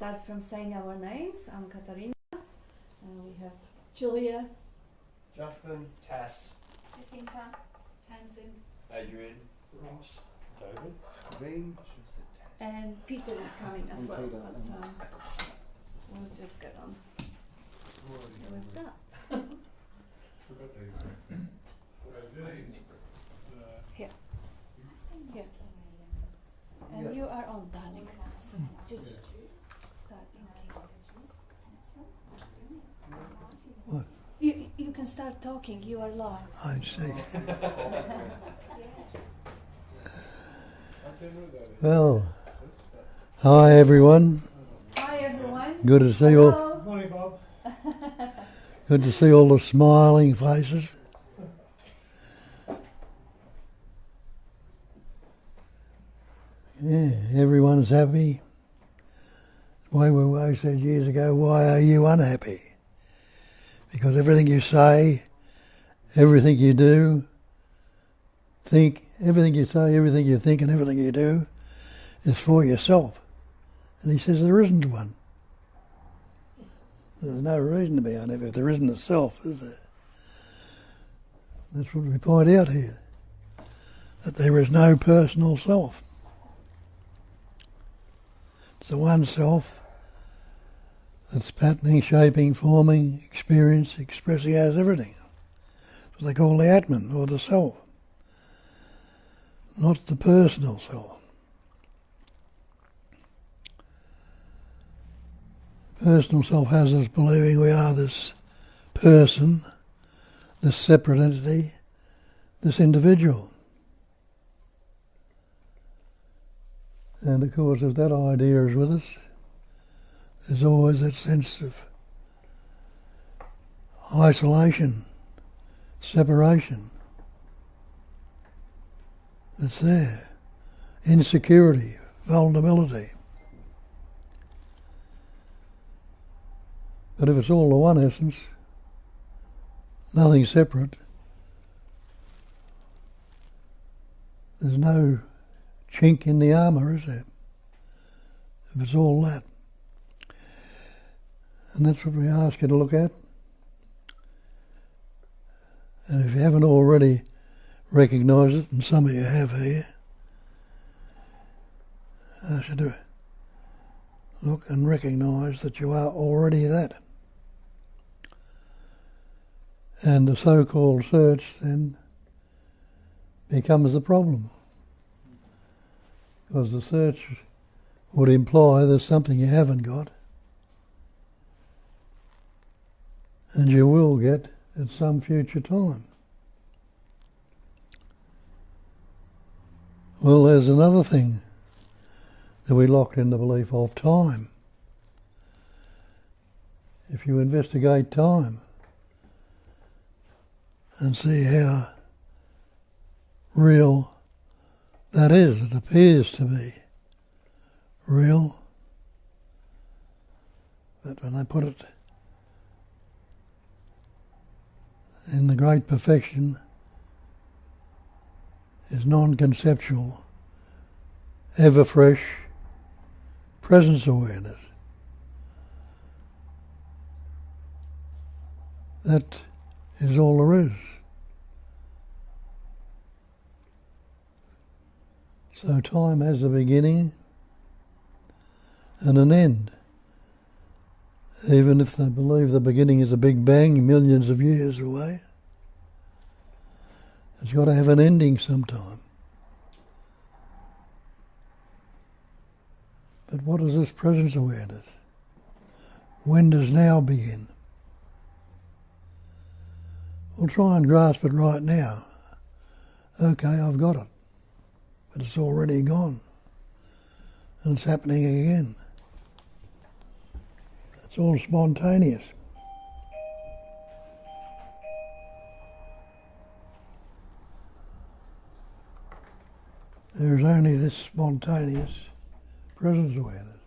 start from saying our names. I'm Katarina. We have Julia, Justin, Tess, Jacinta, Tamsin, Adrian, Ross, David, Veen, and Peter is coming as And well. Peter, But we'll just get on with that. Here. And Yeah. you are on, darling. So just start talking. What? You can start talking. You are live. I see. Well, hi everyone. Hi everyone. Good to see you all. Hello. Morning, Bob. Good to see all the smiling faces. Yeah, everyone's happy. Wei Wu said years ago, "Why are you unhappy?" Because everything you say, everything you do, think, everything you say, everything you think, and everything you do is for yourself. And he says there isn't one. There's no reason to be unhappy if there isn't a self, is there? That's what we point out here, that there is no personal self. It's the one self that's patterning, shaping, forming, experience, expressing as everything. That's what they call the Atman, or the self, not the personal self. The personal self has us believing we are this person, this separate entity, this individual. And of course, if that idea is with us, there's always that sense of isolation, separation that's there, insecurity, vulnerability. But if it's all the one essence, nothing separate, there's no chink in the armour, is there? If it's all that. And that's what we ask you to look at. And if you haven't already recognised it, and some of you have here, I ask you to look and recognise that you are already that. And the so-called search then becomes the problem. Because the search would imply there's something you haven't got. And you will get at some future time. Well, there's another thing that we locked in the belief of: time. If you investigate time and see how real that is, it appears to be real, but when they put it in the great perfection, is non-conceptual, ever fresh presence awareness. That is all there is. So time has a beginning and an end. Even if they believe the beginning is a big bang millions of years away, it's got to have an ending sometime. But what is this presence awareness? When does now begin? We'll try and grasp it right now. Okay, I've got it. But it's already gone. And it's happening again. It's all spontaneous. There's only this spontaneous presence awareness.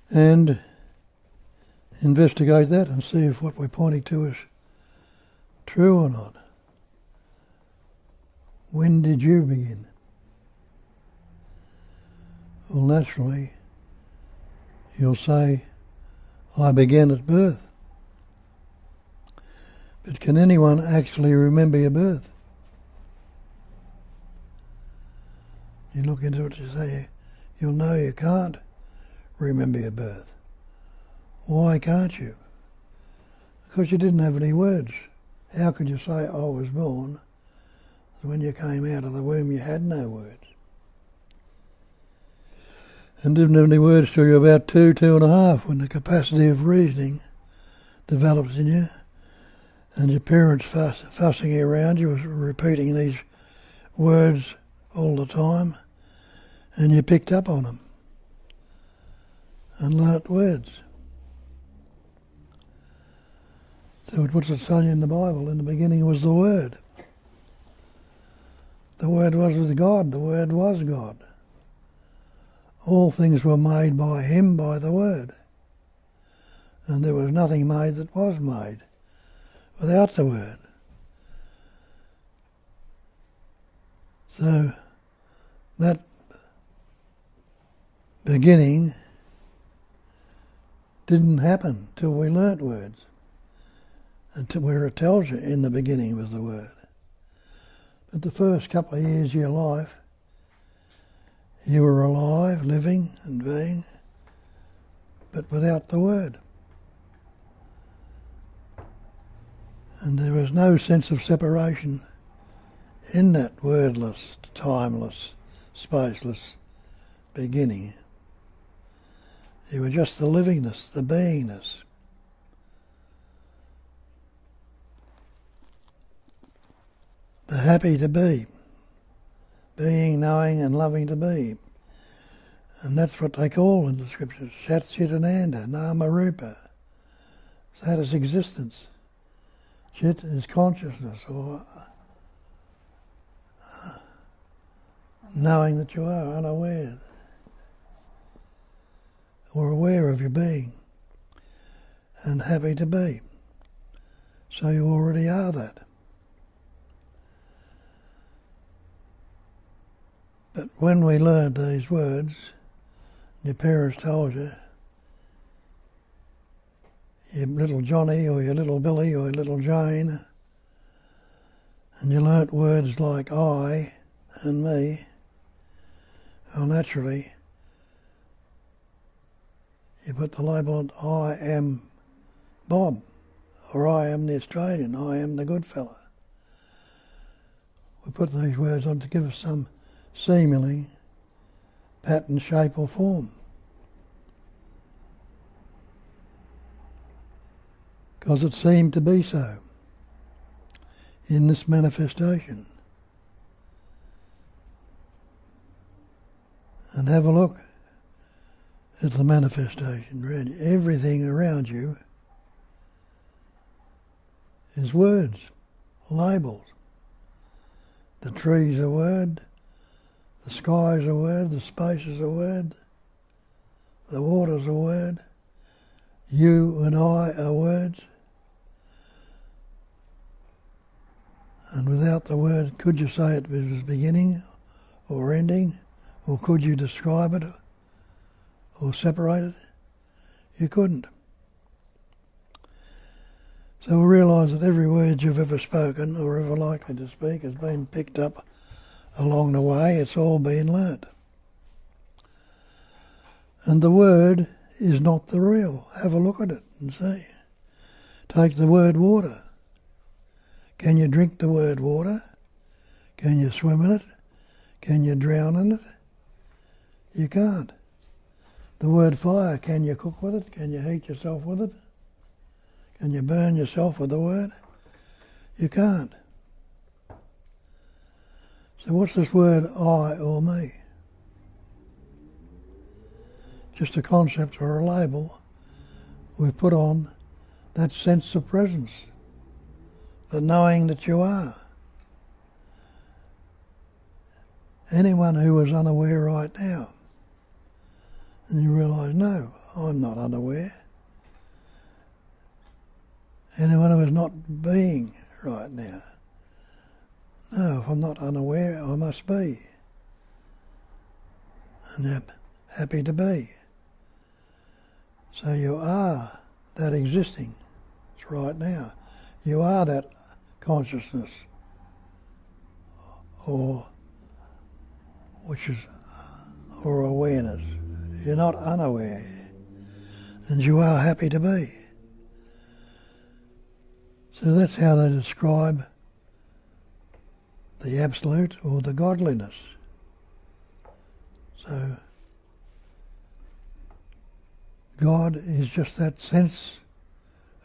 And investigate that and see if what we're pointing to is true or not. when did you begin? Well, naturally, you'll say, I began at birth. But can anyone actually remember your birth? You look into it, you say, you'll know you can't remember your birth. Why can't you? Because you didn't have any words. How could you say, I was born? When you came out of the womb, you had no words. And didn't have any words till you're about 2.5, when the capacity of reasoning develops in you, and your parents fussing around you, repeating these words all the time, and you picked up on them and learnt words. So what's it say in the Bible? In the beginning was the Word. The Word was with God. The Word was God. All things were made by Him, by the Word. And there was nothing made that was made without the Word. So that beginning didn't happen till we learnt words. Until where it tells you in the beginning was the Word. But the first couple of years of your life, you were alive, living and being, but without the Word. And there was no sense of separation in that wordless, timeless, spaceless beginning. You were just the livingness, the beingness. The happy to be, being, knowing and loving to be. And that's what they call in the scriptures, Sat Chit Ananda, Nama Rupa. That is existence. Chit is consciousness, or knowing that you are unaware, or aware of your being, and happy to be. So you already are that. But when we learned these words, your parents told you, your little Johnny or your little Billy or your little Jane, and you learnt words like I and me, well, naturally, you put the label on, I am Bob, or I am the Australian, I am the good fella. We put these words on to give us some seemingly pattern, shape or form. Because it seemed to be so in this manifestation. And have a look at the manifestation around you. Everything around you is words, labels. The tree's a word, the sky's a word, the space is a word, the water's a word, you and I are words. And without the word, could you say it was beginning or ending? Or could you describe it or separate it? You couldn't. So we realise that every word you've ever spoken or ever likely to speak has been picked up along the way. It's all been learnt. And the word is not the real. Have a look at it and see. Take the word water. Can you drink the word water? Can you swim in it? Can you drown in it? You can't. The word fire, can you cook with it? Can you heat yourself with it? Can you burn yourself with the word? You can't. So what's this word I or me? Just a concept or a label we put on that sense of presence, the knowing that you are. Anyone who is unaware right now, and you realise, no, I'm not unaware. Anyone who is not being right now, No, if I'm not unaware, I must be. And I'm happy to be. So you are that existing. It's right now. You are that consciousness, or awareness. You're not unaware, and you are happy to be. So that's how they describe the absolute or the godliness. So God is just that sense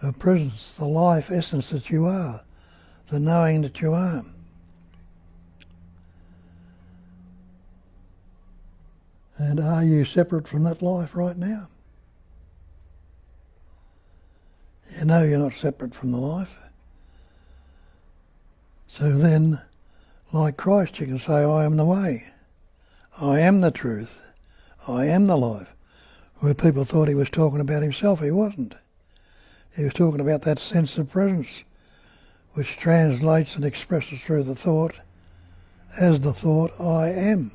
of presence, the life essence that you are, the knowing that you are. And are you separate from that life right now? You know you're not separate from the life. So then, like Christ, you can say, I am the way. I am the truth. I am the life. Where people thought he was talking about himself, he wasn't. He was talking about that sense of presence, which translates and expresses through the thought as the thought, I am.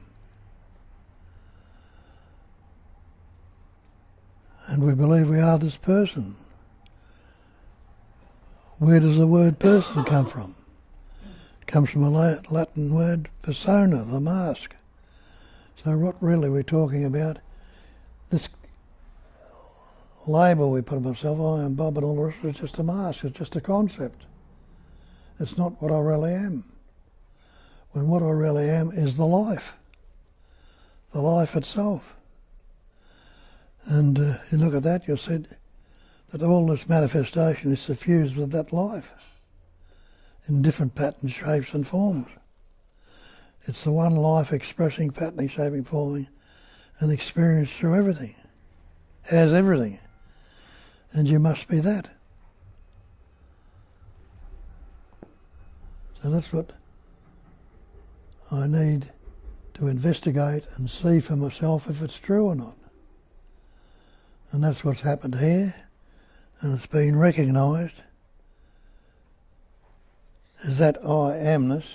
And we believe we are this person. Where does the word person come from? It comes from a Latin word, persona, the mask. So what really we're talking about, this label we put on myself, I am Bob and all the rest, is just a mask, it's just a concept. It's not what I really am. When what I really am is the life itself. And you look at that, you'll see that all this manifestation is suffused with that life in different patterns, shapes and forms. It's the one life expressing, patterning, shaping, forming and experience through everything, as everything. And you must be that. So that's what I need to investigate and see for myself if it's true or not. And that's what's happened here, and it's been recognised as that I amness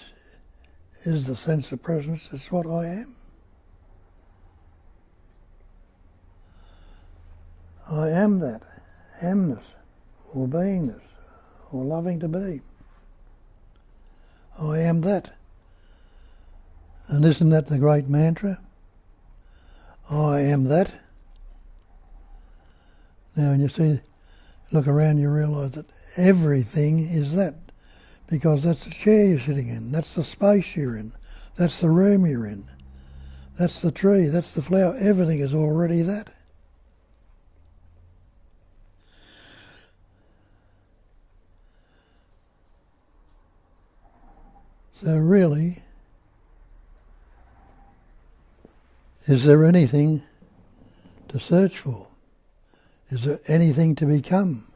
is the sense of presence, it's what I am. I am that amness, or beingness, or loving to be. I am that. And isn't that the great mantra? I am that. Now when you see, look around, you realise that everything is that, because that's the chair you're sitting in, that's the space you're in, that's the room you're in, that's the tree, that's the flower, everything is already that. So really, is there anything to search for? Is there anything to become?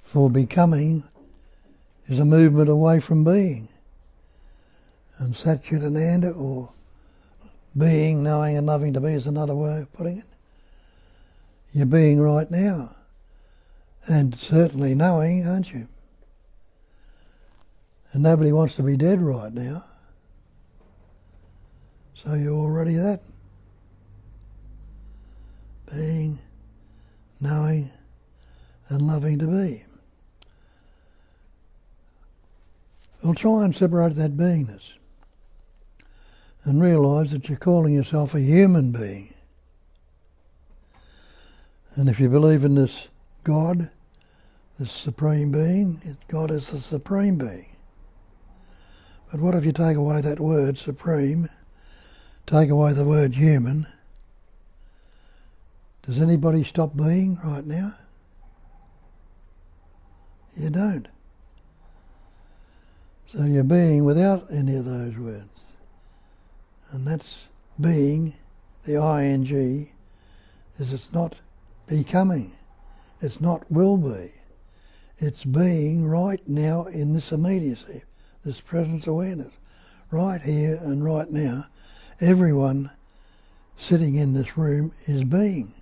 For becoming is a movement away from being. And Satchit Ananda, or being, knowing and loving to be is another way of putting it. You're being right now. And certainly knowing, aren't you? And nobody wants to be dead right now. So you're already that. Being, knowing and loving to be. Well, try and separate that beingness and realise that you're calling yourself a human being. And if you believe in this God, this supreme being, God is the supreme being. But what if you take away that word supreme, take away the word human? Does anybody stop being right now? You don't. So you're being without any of those words. And that's being, the ing, is it's not becoming. It's not will be. It's being right now in this immediacy, this presence awareness. Right here and right now, everyone sitting in this room is being.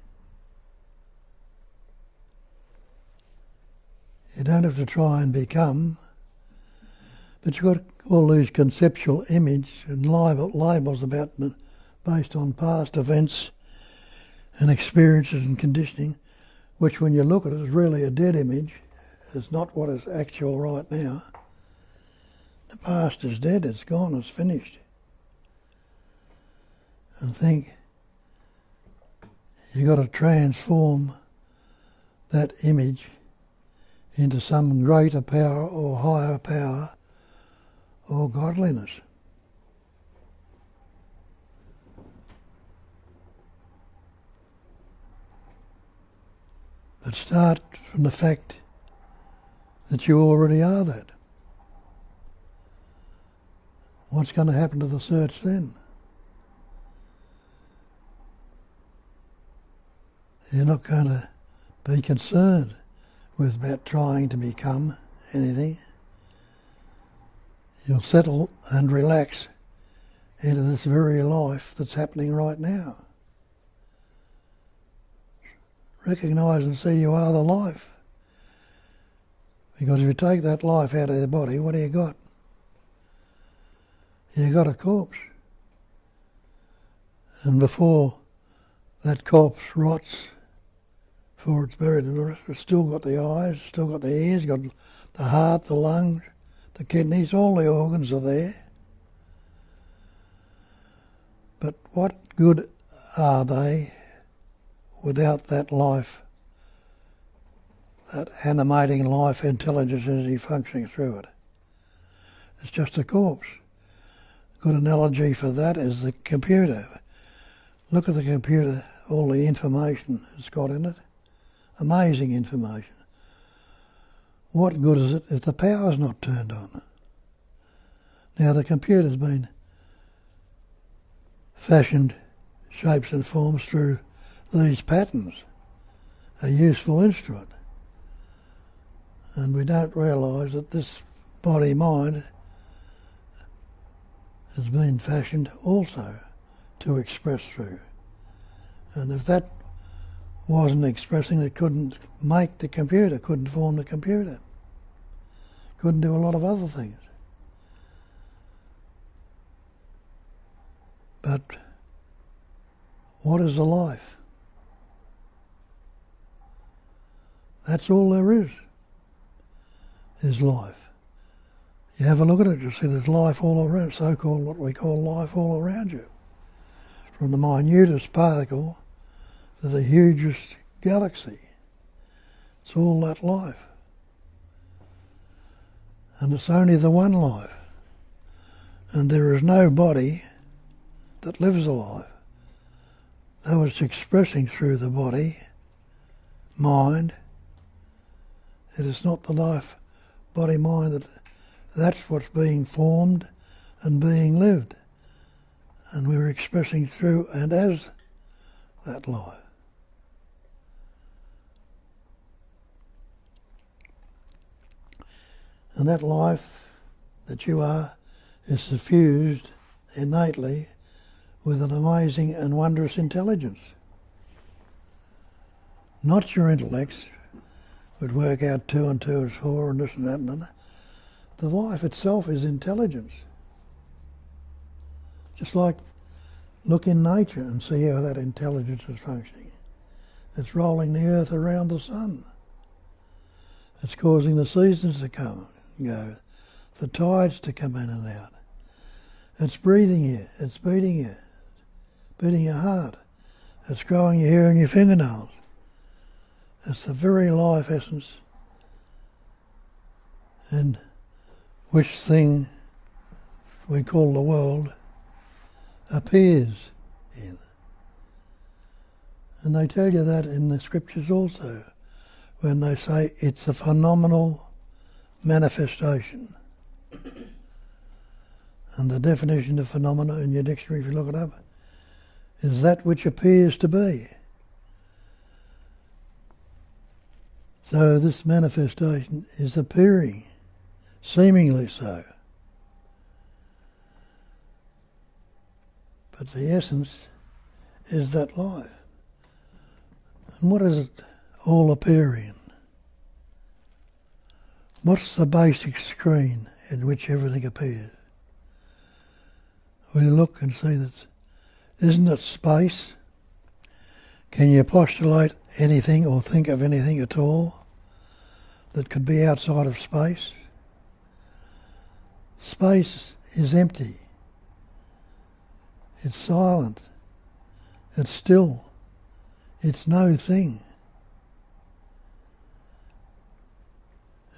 You don't have to try and become, But you've got all these conceptual image and labels based on past events and experiences and conditioning, which when you look at it is really a dead image. It's not what is actual right now. The past is dead, it's gone, it's finished. And think you've got to transform that image into some greater power or higher power or godliness. But start from the fact that you already are that. What's going to happen to the search then? You're not going to be concerned with about trying to become anything. You'll settle and relax into this very life that's happening right now. Recognise and see you are the life. Because if you take that life out of the body, what do you got? You got a corpse. And before that corpse rots, before it's buried in the rest, it's still got the eyes, still got the ears, got the heart, the lungs, the kidneys, all the organs are there. But what good are they without that life, that animating life, intelligence, energy functioning through it? It's just a corpse. A good analogy for that is the computer. Look at the computer, all the information it's got in it. Amazing information. What good is it if the power's not turned on? Now the computer's been fashioned shapes and forms through these patterns, a useful instrument. And we don't realise that this body-mind has been fashioned also to express through. And if that wasn't expressing, it couldn't make the computer, couldn't form the computer, couldn't do a lot of other things. But what is a life? That's all there is life. You have a look at it, you see there's life all around, so-called what we call life all around you. From the minutest particle to the hugest galaxy. It's all that life. And it's only the one life. And there is no body that lives a life. Though it's expressing through the body, mind, it is not the life, body, mind, that's what's being formed and being lived. And we're expressing through and as that life. And that life that you are is suffused innately with an amazing and wondrous intelligence. Not your intellects would work out 2 and 2 is 4 and this and that and that. The life itself is intelligence. Just like look in nature and see how that intelligence is functioning. It's rolling the earth around the sun. It's causing the seasons to come and go, the tides to come in and out. It's breathing you, it's beating you, beating your heart. It's growing your hair and your fingernails. It's the very life essence in which thing we call the world appears in. And they tell you that in the scriptures also, when they say it's a phenomenal manifestation. And the definition of phenomena in your dictionary, if you look it up, is that which appears to be. So this manifestation is appearing, seemingly so. But the essence is that life. And what does it all appear in? What's the basic screen in which everything appears? We look and see that, isn't it space? Can you postulate anything or think of anything at all that could be outside of space? Space is empty. It's silent. It's still. It's no thing.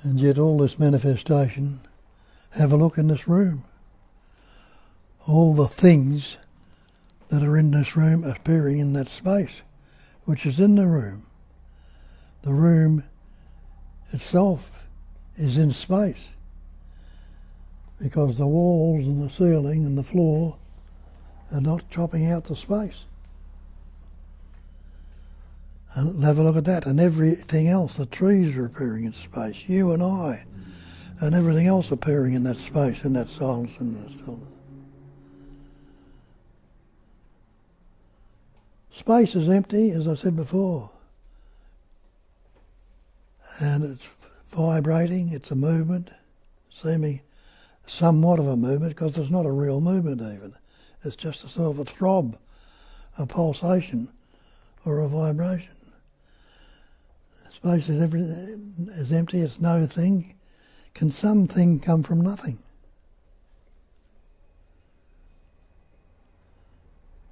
And yet all this manifestation, have a look in this room. All the things that are in this room appearing in that space, which is in the room. The room itself is in space, because the walls and the ceiling and the floor are not chopping out the space. And have a look at that, and everything else, the trees are appearing in space, you and I, and everything else appearing in that space, in that silence and that stillness. Space is empty, as I said before, and it's vibrating, it's a movement, seeming somewhat of a movement, because there's not a real movement even. It's just a sort of a throb, a pulsation, or a vibration. Space is empty, it's no thing. Can something come from nothing?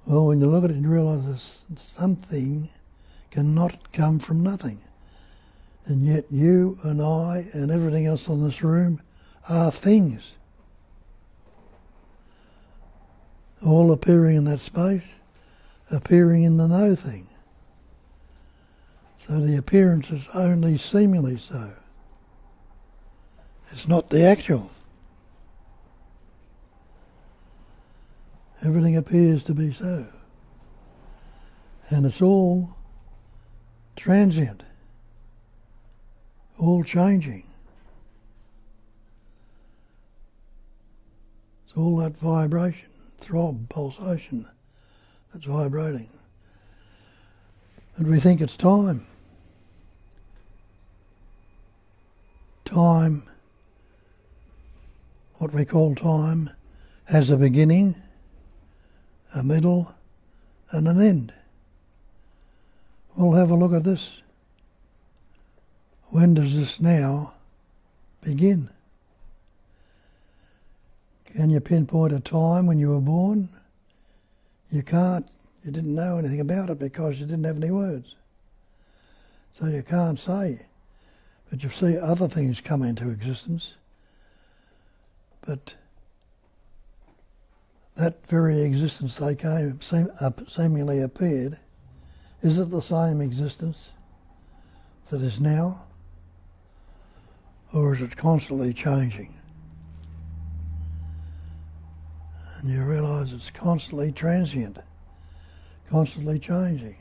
Well, when you look at it, you realise that something cannot come from nothing. And yet you and I and everything else in this room are things. All appearing in that space, appearing in the no thing. So the appearance is only seemingly so. It's not the actual. Everything appears to be so. And it's all transient, all changing. It's all that vibration, throb, pulsation that's vibrating. And we think it's time. Time, what we call time, has a beginning, a middle, and an end. We'll have a look at this. When does this now begin? Can you pinpoint a time when you were born? You can't. You didn't know anything about it because you didn't have any words. So you can't say. But you see other things come into existence. But that very existence they came, seemingly appeared, is it the same existence that is now? Or is it constantly changing? And you realise it's constantly transient, constantly changing.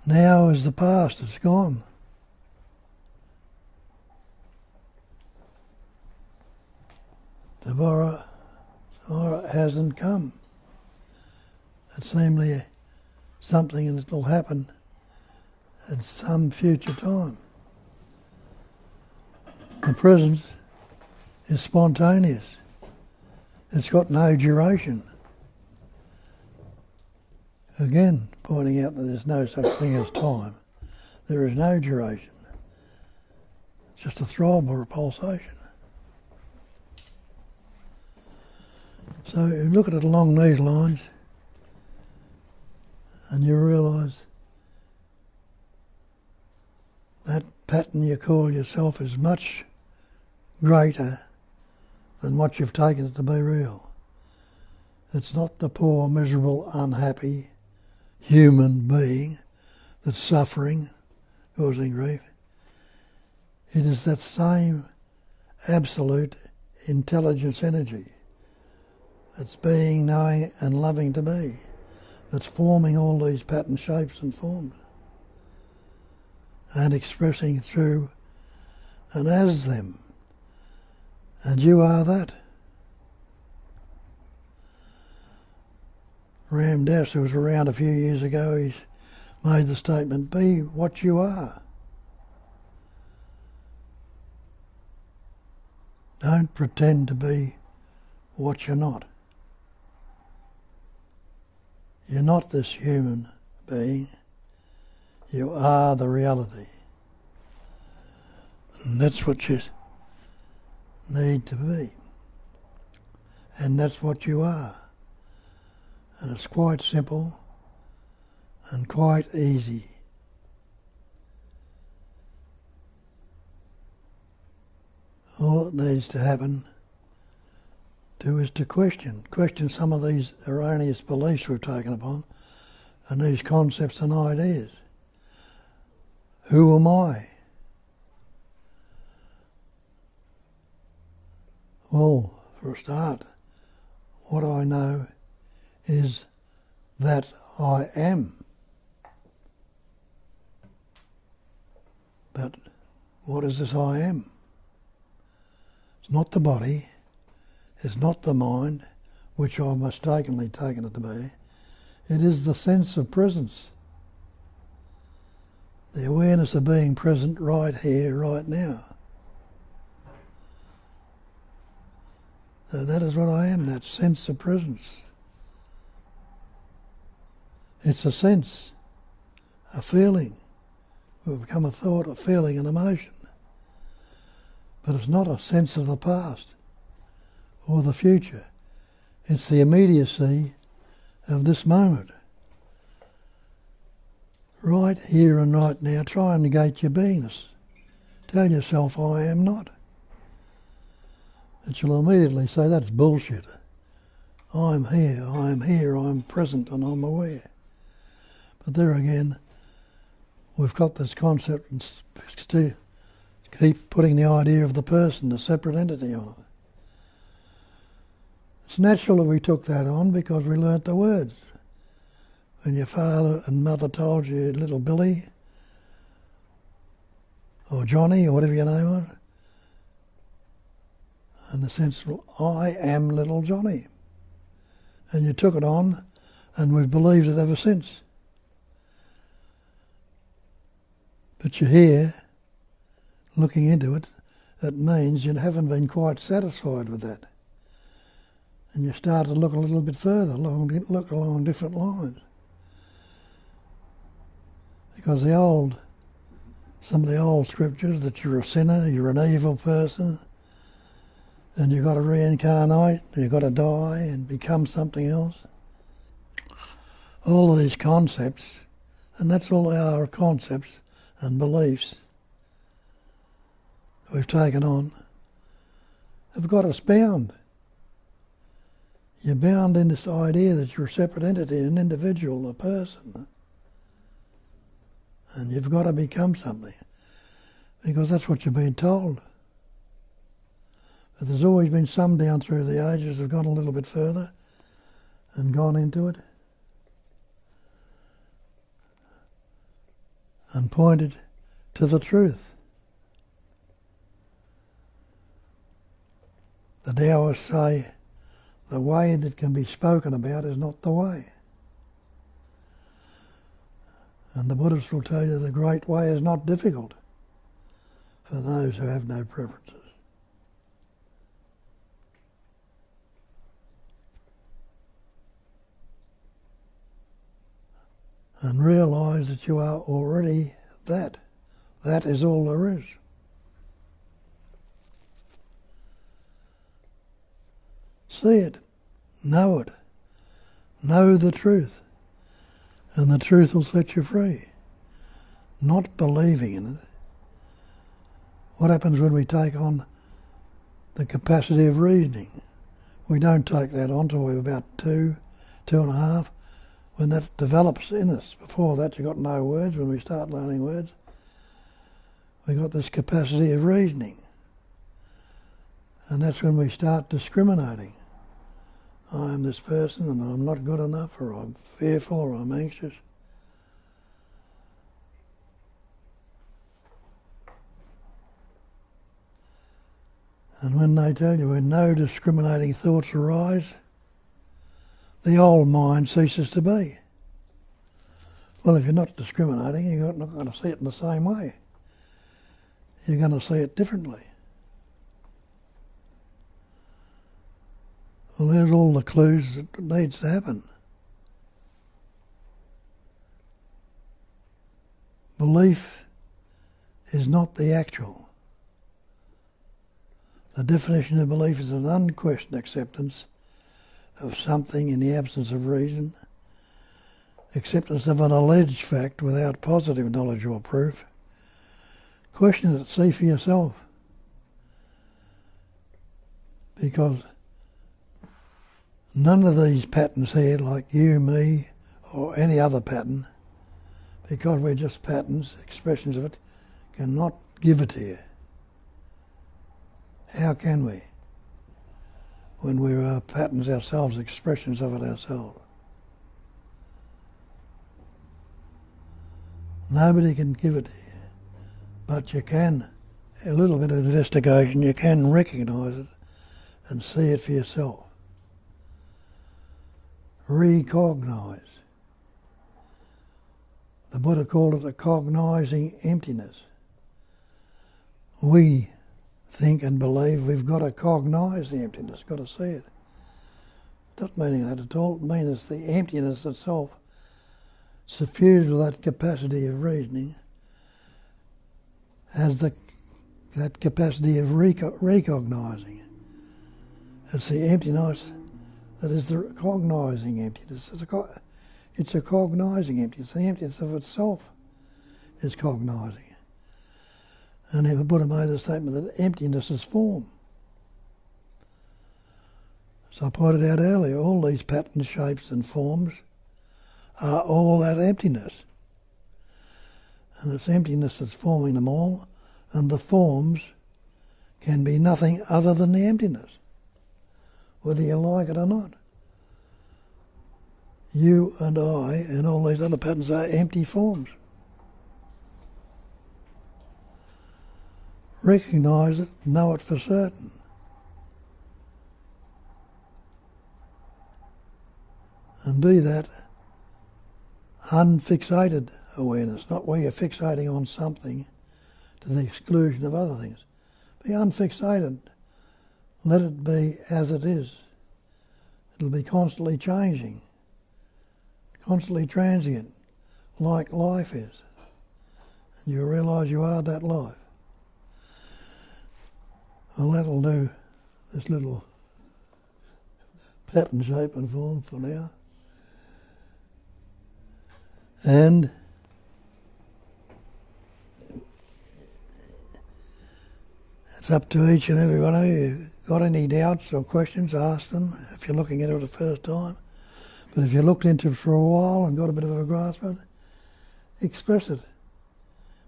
Now is the past, it's gone. Tomorrow hasn't come. It's seemingly something that will happen at some future time. The present is spontaneous. It's got no duration. Again, pointing out that there's no such thing as time. There is no duration. It's just a throb or a pulsation. So you look at it along these lines and you realise that pattern you call yourself is much greater than what you've taken it to be real. It's not the poor, miserable, unhappy human being that's suffering, causing grief. It is that same absolute intelligence energy that's being, knowing and loving to be, that's forming all these pattern shapes and forms and expressing through and as them. And you are that. Ram Dass, who was around a few years ago, he made the statement, be what you are. Don't pretend to be what you're not. You're not this human being. You are the reality. And that's what you need to be. And that's what you are. And it's quite simple and quite easy. All that needs to happen is to question some of these erroneous beliefs we've taken upon and these concepts and ideas. Who am I? Well, for a start, what I know is that I am. But what is this I am? It's not the body, it's not the mind, which I've mistakenly taken it to be. It is the sense of presence. The awareness of being present right here, right now. So that is what I am, that sense of presence. It's a sense, a feeling. It will become a thought, a feeling, an emotion. But it's not a sense of the past or the future. It's the immediacy of this moment. Right here and right now, try and negate your beingness. Tell yourself, I am not. But you'll immediately say, that's bullshit. I'm here, I'm present and I'm aware. But there again, we've got this concept and keep putting the idea of the person, the separate entity on it. It's natural that we took that on because we learnt the words. When your father and mother told you, little Billy, or Johnny, or whatever your name was, in the sense, I am little Johnny. And you took it on, and we've believed it ever since. But you're here, looking into it, it means you haven't been quite satisfied with that. And you start to look a little bit further, look along different lines. Because some of the old scriptures, that you're a sinner, you're an evil person, and you've got to reincarnate, and you've got to die and become something else. All of these concepts, and that's all they are, concepts and beliefs we've taken on, have got us bound. You're bound in this idea that you're a separate entity, an individual, a person. And you've got to become something, because that's what you've been told. But there's always been some down through the ages who've gone a little bit further and gone into it and pointed to the truth. The Taoists say the way that can be spoken about is not the way. And the Buddhists will tell you the great way is not difficult for those who have no preferences. And realise that you are already that. That is all there is. See it, know the truth, and the truth will set you free. Not believing in it. What happens when we take on the capacity of reasoning? We don't take that on till we're about 2.5, when that develops in us. Before that you've got no words. When we start learning words, we've got this capacity of reasoning. And that's when we start discriminating. I am this person and I'm not good enough, or I'm fearful, or I'm anxious. And when they tell you when no discriminating thoughts arise, the old mind ceases to be. Well, if you're not discriminating, you're not going to see it in the same way. You're going to see it differently. Well, there's all the clues that needs to happen. Belief is not the actual. The definition of belief is an unquestioned acceptance of something in the absence of reason, acceptance of an alleged fact without positive knowledge or proof. Question it, see for yourself. Because none of these patterns here, like you, me, or any other pattern, because we're just patterns, expressions of it, cannot give it to you. How can we? When we are patterns ourselves, expressions of it ourselves. Nobody can give it to you. But you can, a little bit of investigation, you can recognise it and see it for yourself. Recognise. The Buddha called it a cognizing emptiness. We think and believe we've got to cognize the emptiness, got to see it. It's not meaning that at all. It means it's the emptiness itself, suffused with that capacity of reasoning, has that capacity of recognizing. It's the emptiness that is the cognizing emptiness. It's a cognizing emptiness. The emptiness of itself is cognizing. And the Buddha made the statement that emptiness is form. As I pointed out earlier, all these patterns, shapes and forms are all that emptiness. And it's emptiness that's forming them all, and the forms can be nothing other than the emptiness, whether you like it or not. You and I and all these other patterns are empty forms. Recognise it, know it for certain. And be that unfixated awareness, not where you're fixating on something to the exclusion of other things. Be unfixated. Let it be as it is. It'll be constantly changing, constantly transient, like life is. And you'll realise you are that life. Well, that'll do this little pattern, shape and form for now. And it's up to each and every one of you. Got any doubts or questions, ask them if you're looking at it for the first time. But if you looked into it for a while and got a bit of a grasp of it, express it.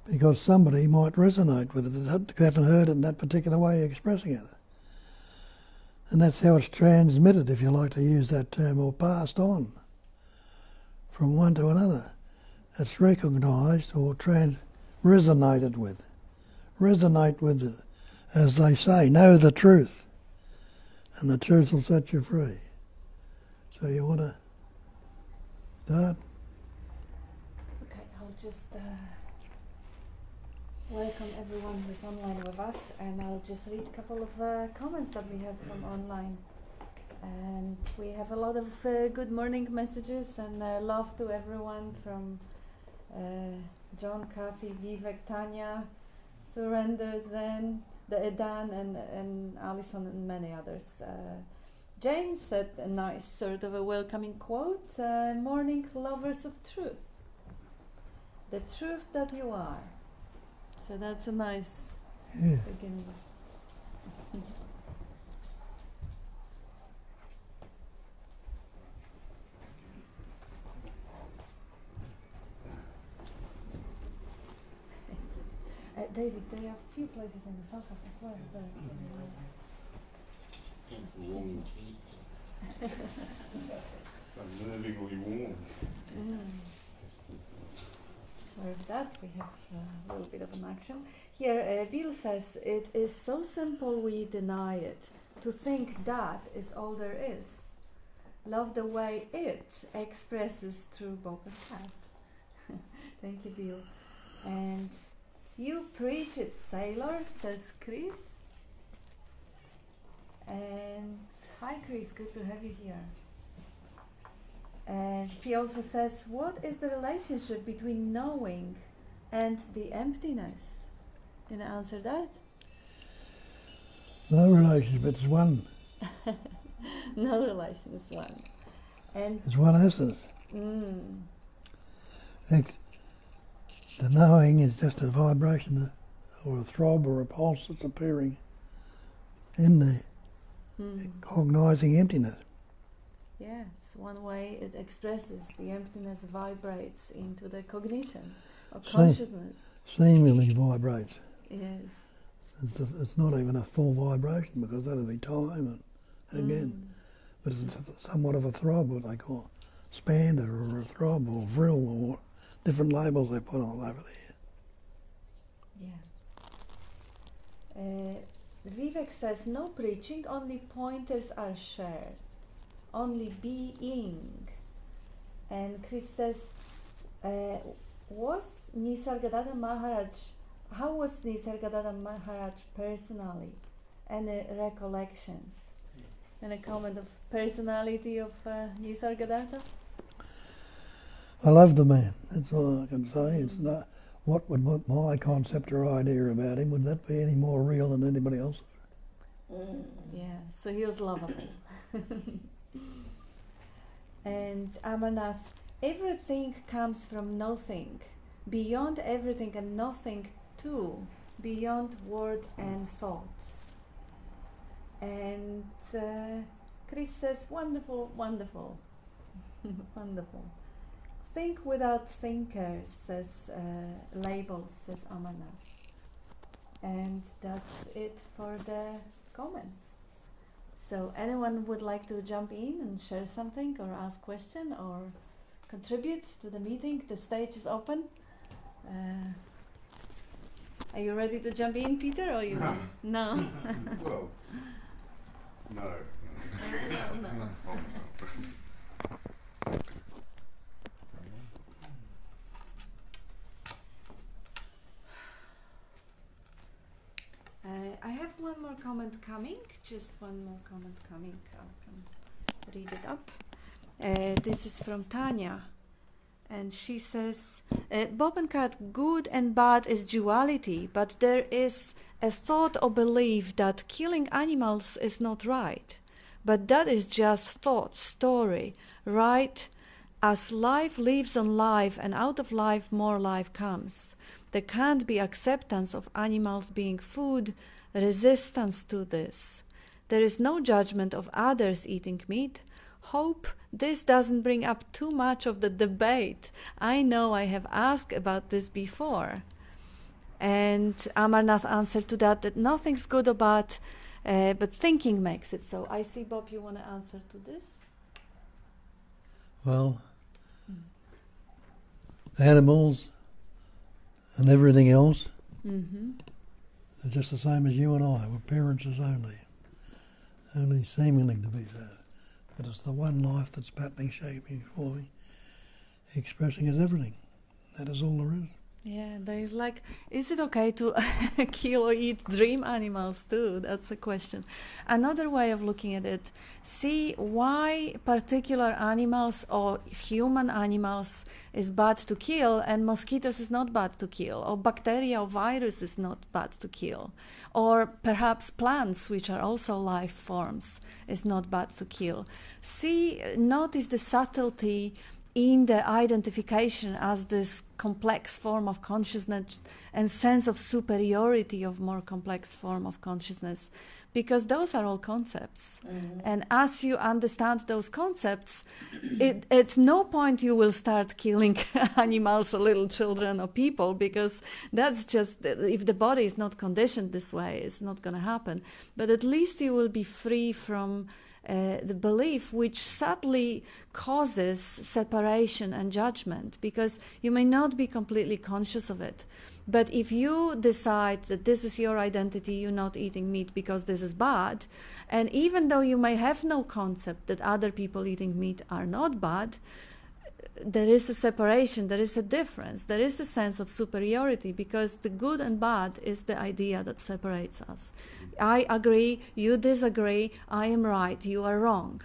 Because somebody might resonate with it that haven't heard it in that particular way you're expressing it. And that's how it's transmitted, if you like to use that term, or passed on from one to another. It's recognised or resonated with. Resonate with it. As they say, know the truth, and the truth will set you free. So you want to start? Okay, I'll just welcome everyone who's online with us, and I'll just read a couple of comments that we have from online. And we have a lot of good morning messages and love to everyone from John, Kathy, Vivek, Tanya, Surrender, Zen, the Edan, and Alison, and many others. James said a nice sort of a welcoming quote, morning lovers of truth. The truth that you are. So that's a nice beginning. David, there are a few places in the sofas as well. It's warm. Unnervingly warm. Sorry for that, we have a little bit of an action. Here, Bill says, it is so simple we deny it. To think that is all there is. Love the way it expresses through Bob and Cat. Thank you, Bill. And you preach it, sailor, says Chris. And Hi Chris, good to have you here. And he also says, what is the relationship between knowing and the emptiness? Can I answer that? No relationship, it's one. No relation is one. And It's one essence. mm, The knowing is just a vibration or a throb or a pulse that's appearing in the cognizing emptiness. yes, one way it expresses the emptiness vibrates into the cognition or consciousness. Seemingly vibrates. Yes. It's not even a full vibration because that'll be time and again. But it's somewhat of a throb, what they call spander or a throb or vrill or different labels they put all over there. Yeah. Vivek says, no preaching, only pointers are shared. Only being. And Chris says, was Nisargadatta Maharaj, how was Nisargadatta Maharaj personally? Any recollections? Any comment of personality of Nisargadatta? I love the man, that's all I can say. It's not, what would my concept or idea about him, would that be any more real than anybody else? Yeah, so he was lovable. And Amarnath, everything comes from nothing, beyond everything and nothing too, beyond word and thought. And Chris says, wonderful, wonderful, wonderful. Think without thinkers, says labels, says Amarnath. And that's it for the comments. So anyone would like to jump in and share something or ask question or contribute to the meeting? The stage is open. Are you ready to jump in, Peter, or you? No. Well, no. No. I have one more comment coming, just one more comment coming. I can read it up. This is from Tanya, and she says, Bob and Kat, good and bad is duality, but there is a thought or belief that killing animals is not right. But that is just thought, story, right? As life lives on life and out of life more life comes. There can't be acceptance of animals being food, resistance to this. There is no judgment of others eating meat. Hope this doesn't bring up too much of the debate. I know I have asked about this before. And Amarnath answered to that nothing's good or bad, but thinking makes it so. I see, Bob, you want to answer to this? Well, animals and everything else are just the same as you and I. We're appearances only seemingly to be so. But it's the one life that's patterning, shaping, forming, expressing as everything. That is all there is. Yeah, they're like, is it okay to kill or eat dream animals too? That's a question. Another way of looking at it, see why particular animals or human animals is bad to kill and mosquitoes is not bad to kill, or bacteria or virus is not bad to kill, or perhaps plants, which are also life forms, is not bad to kill. See, notice the subtlety in the identification as this complex form of consciousness and sense of superiority of more complex form of consciousness, because those are all concepts. And as you understand those concepts, at no point you will start killing animals or little children or people, because that's just, if the body is not conditioned this way, it's not going to happen. But at least you will be free from the belief which subtly causes separation and judgment, because you may not be completely conscious of it. But if you decide that this is your identity, you're not eating meat because this is bad, and even though you may have no concept that other people eating meat are not bad, there is a separation, there is a difference, there is a sense of superiority, because the good and bad is the idea that separates us. I agree, you disagree, I am right, you are wrong.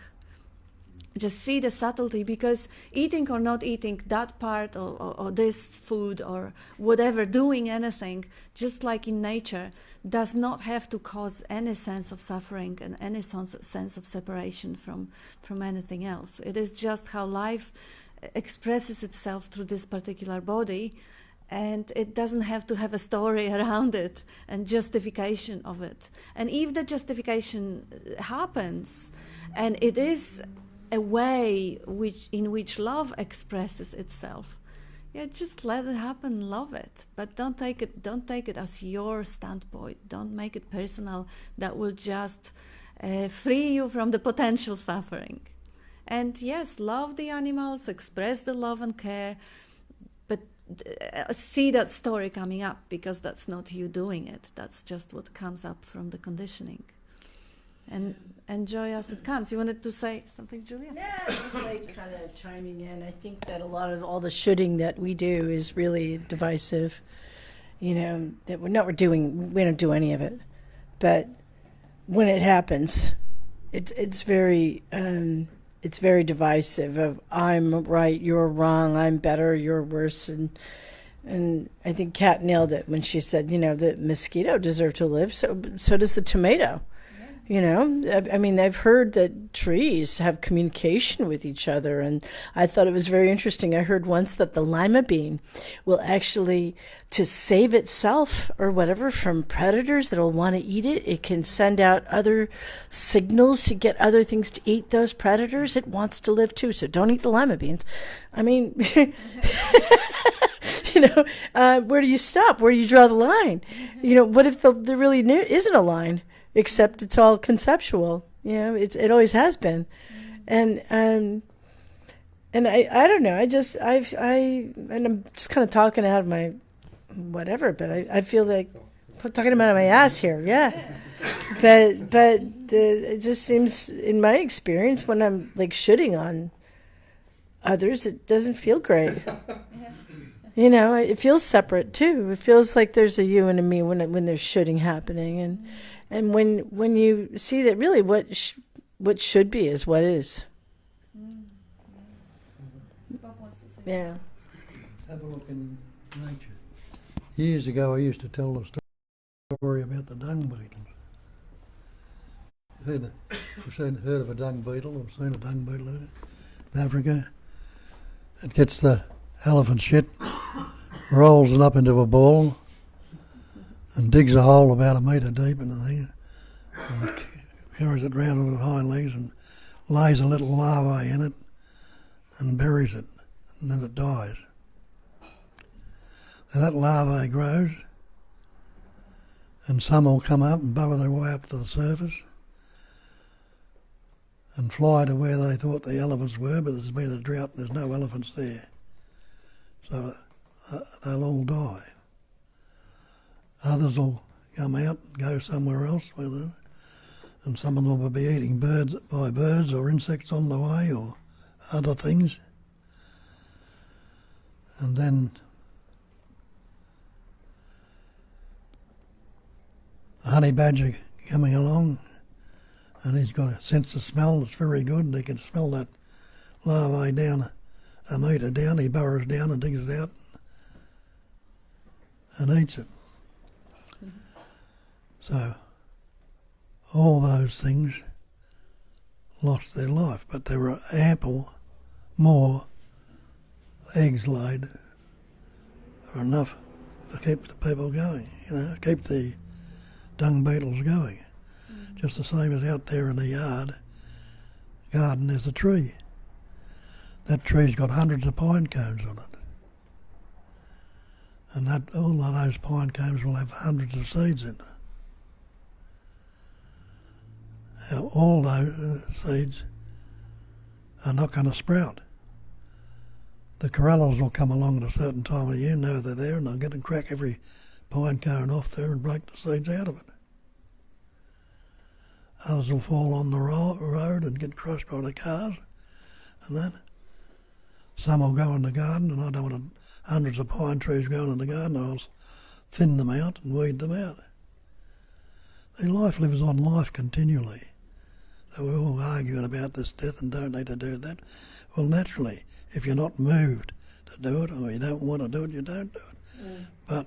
Just see the subtlety, because eating or not eating that part or this food or whatever, doing anything, just like in nature, does not have to cause any sense of suffering and any sense of separation from anything else. It is just how life expresses itself through this particular body, and it doesn't have to have a story around it and justification of it. And if the justification happens, and it is a way in which love expresses itself, yeah, just let it happen, love it, but don't take it as your standpoint. Don't make it personal. That will just free you from the potential suffering. And yes, love the animals, express the love and care, but see that story coming up, because that's not you doing it. That's just what comes up from the conditioning. And enjoy as it comes. You wanted to say something, Julia? Yeah, just like kind of chiming in. I think that a lot of all the shoulding that we do is really divisive. You know, that we don't do any of it. But when it happens, it's very divisive. Of I'm right, you're wrong, I'm better, you're worse, and I think Kat nailed it when she said, the mosquito deserves to live, so does the tomato. You know, I mean, I've heard that trees have communication with each other, and I thought it was very interesting. I heard once that the lima bean will actually, to save itself or whatever from predators that will want to eat it, it can send out other signals to get other things to eat those predators. It wants to live too, so don't eat the lima beans. I mean, where do you stop? Where do you draw the line? What if there really isn't a line? Except it's all conceptual, it always has been, and I don't know. I'm just kind of talking out of my whatever, but I feel like I'm talking about my ass here, yeah. But it just seems, in my experience, when I'm like shitting on others, it doesn't feel great. It feels separate too. It feels like there's a you and a me when there's shitting happening, and when you see that really what should be is what is. Yeah. Have a look in nature. Years ago, I used to tell the story about the dung beetles. You've heard of a dung beetle, or seen a dung beetle in Africa. It gets the elephant shit, rolls it up into a ball, and digs a hole about a metre deep in the thing, and carries it round on its hind legs and lays a little larvae in it and buries it, and then it dies. Now that larvae grows, and some will come up and bubble their way up to the surface and fly to where they thought the elephants were, but there's been a drought and there's no elephants there. So they'll all die. Others will come out and go somewhere else with them, and some of them will be eating birds or insects on the way or other things. And then the honey badger coming along, and he's got a sense of smell that's very good, and he can smell that larvae down a metre down. He burrows down and digs it out and eats it. So all those things lost their life, but there were ample more eggs laid for enough to keep the people going, keep the dung beetles going. Just the same as out there in the garden there's a tree. That tree's got hundreds of pine cones on it. And all of those pine cones will have hundreds of seeds in them. Now, all those seeds are not going to sprout. The corallers will come along at a certain time of year, know they're there, and they'll get and crack every pine cone off there and break the seeds out of it. Others will fall on the road and get crushed by the cars and that. Some will go in the garden, and I don't want hundreds of pine trees going in the garden. I'll thin them out and weed them out. See, life lives on life continually. So we're all arguing about this death and don't need to do that. Well, naturally, if you're not moved to do it, or you don't want to do it, you don't do it. Mm. But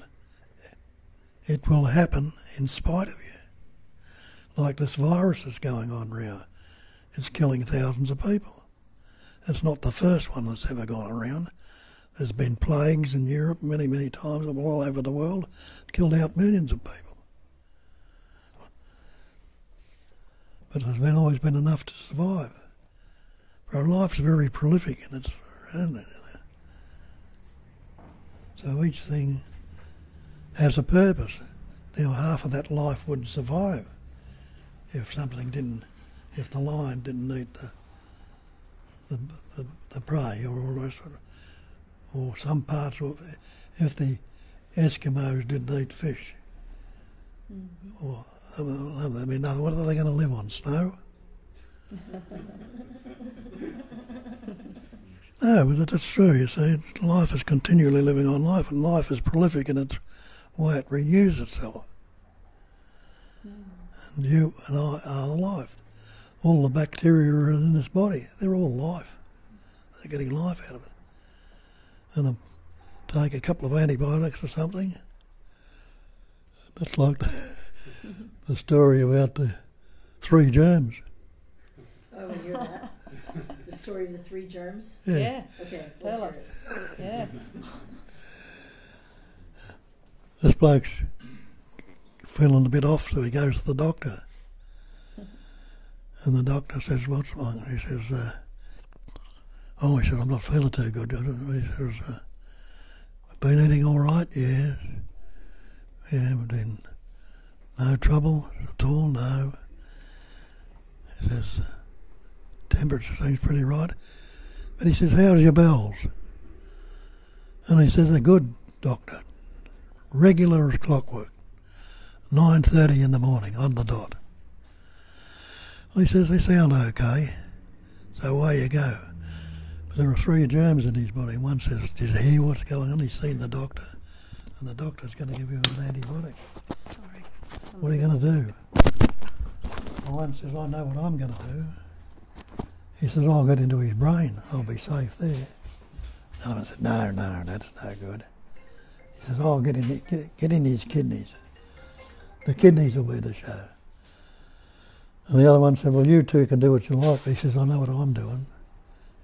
it will happen in spite of you. Like this virus is going on now. It's killing thousands of people. It's not the first one that's ever gone around. There's been plagues in Europe many, many times, all over the world, killed out millions of people. But there's always been enough to survive. For our life's very prolific and it's around it. So each thing has a purpose. Now half of that life wouldn't survive if the lion didn't eat the prey or all that sort of, or some parts of it, if the Eskimos didn't eat fish. Mm-hmm. Or, I mean, what are they going to live on? Snow? No, but that's true, you see. Life is continually living on life, and life is prolific in its way it renews itself. And you and I are the life. All the bacteria are in this body. They're all life. They're getting life out of it. And take a couple of antibiotics or something. It's like the story about the 3 germs. Oh, I hear that. The story of the 3 germs? Yeah. Okay, let's hear it. Yes. This bloke's feeling a bit off, so he goes to the doctor. And the doctor says, "What's wrong?" He says, he said, "I'm not feeling too good." He says, "Been eating all right?" "Yes." "Yeah, but then no trouble at all?" "No." He says, "Temperature seems pretty right." But he says, "How's your bowels?" And he says, "They're good, doctor. Regular as clockwork. 9:30 in the morning, on the dot." Well, he says, "They sound okay." So away you go. But there are 3 germs in his body. One says, "Did you hear what's going on?" He's seen the doctor. And the doctor's going to give him an antibiotic. Sorry. What are you going to do? Well, one says, "I know what I'm going to do." He says, "I'll get into his brain. I'll be safe there." Another one said, No, that's no good." He says, "I'll get in his kidneys. The kidneys will be the show." And the other one said, "Well, you two can do what you like." He says, "I know what I'm doing."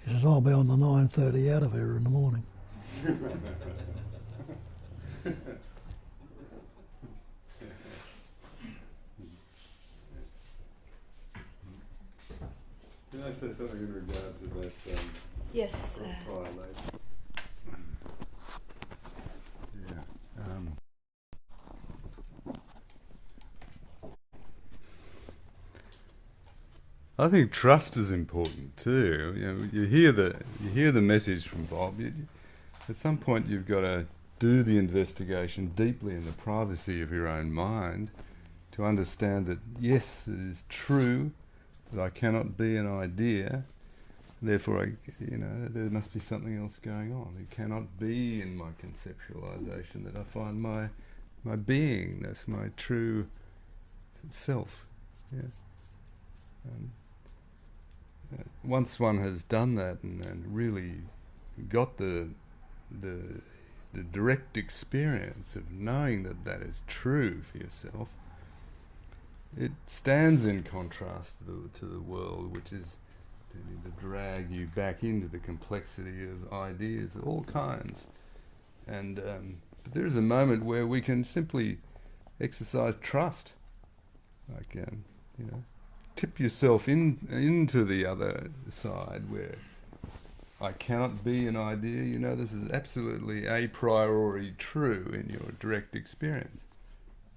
He says, "I'll be on the 9:30 out of here in the morning." Can I say something in regard to that Yes. trial later? Yeah. I think trust is important too. You know, you hear the message from Bob. At some point, you've got to do the investigation deeply in the privacy of your own mind to understand that yes, it is true that I cannot be an idea. Therefore, there must be something else going on. It cannot be in my conceptualization that I find my being. That's my true self. Yeah. Once one has done that and really got the direct experience of knowing that that is true for yourself, it stands in contrast to the world, which is tending to drag you back into the complexity of ideas of all kinds. And but there is a moment where we can simply exercise trust, like tip yourself into the other side where I cannot be an idea. This is absolutely a priori true in your direct experience.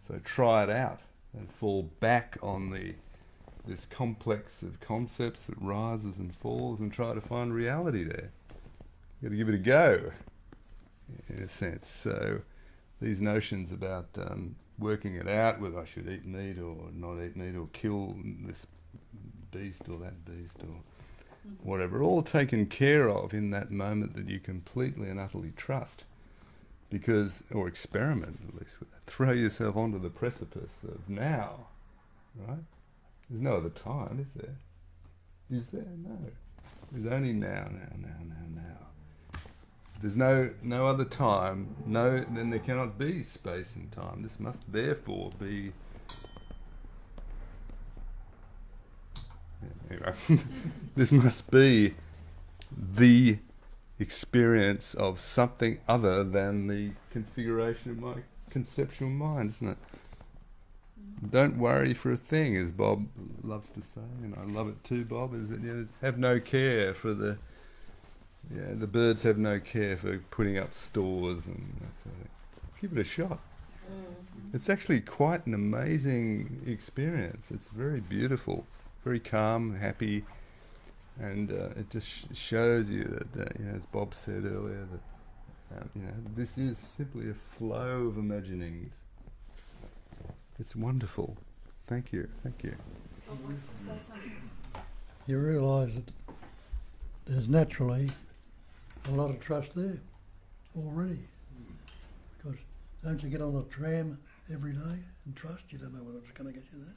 So try it out and fall back on this complex of concepts that rises and falls and try to find reality there. You've got to give it a go, in a sense. So these notions about working it out, whether I should eat meat or not eat meat or kill this beast or that beast, or whatever, all taken care of in that moment that you completely and utterly trust. Because, or experiment at least with that. Throw yourself onto the precipice of now, right? There's no other time, is there? Is there? No. There's only now. There's no other time, then there cannot be space and time. This must therefore be... Anyway, this must be the experience of something other than the configuration of my conceptual mind, isn't it? Don't worry for a thing, as Bob loves to say, and I love it too, Bob, is that have no care for the birds have no care for putting up stores and that sort of thing. Give it a shot. It's actually quite an amazing experience. It's very beautiful, very calm, happy, and it just shows you that, as Bob said earlier, that this is simply a flow of imaginings. It's wonderful. Thank you. Bob wants to say something. You realise that there's naturally a lot of trust there already. Because don't you get on a tram every day and trust? You don't know whether it's going to get you there.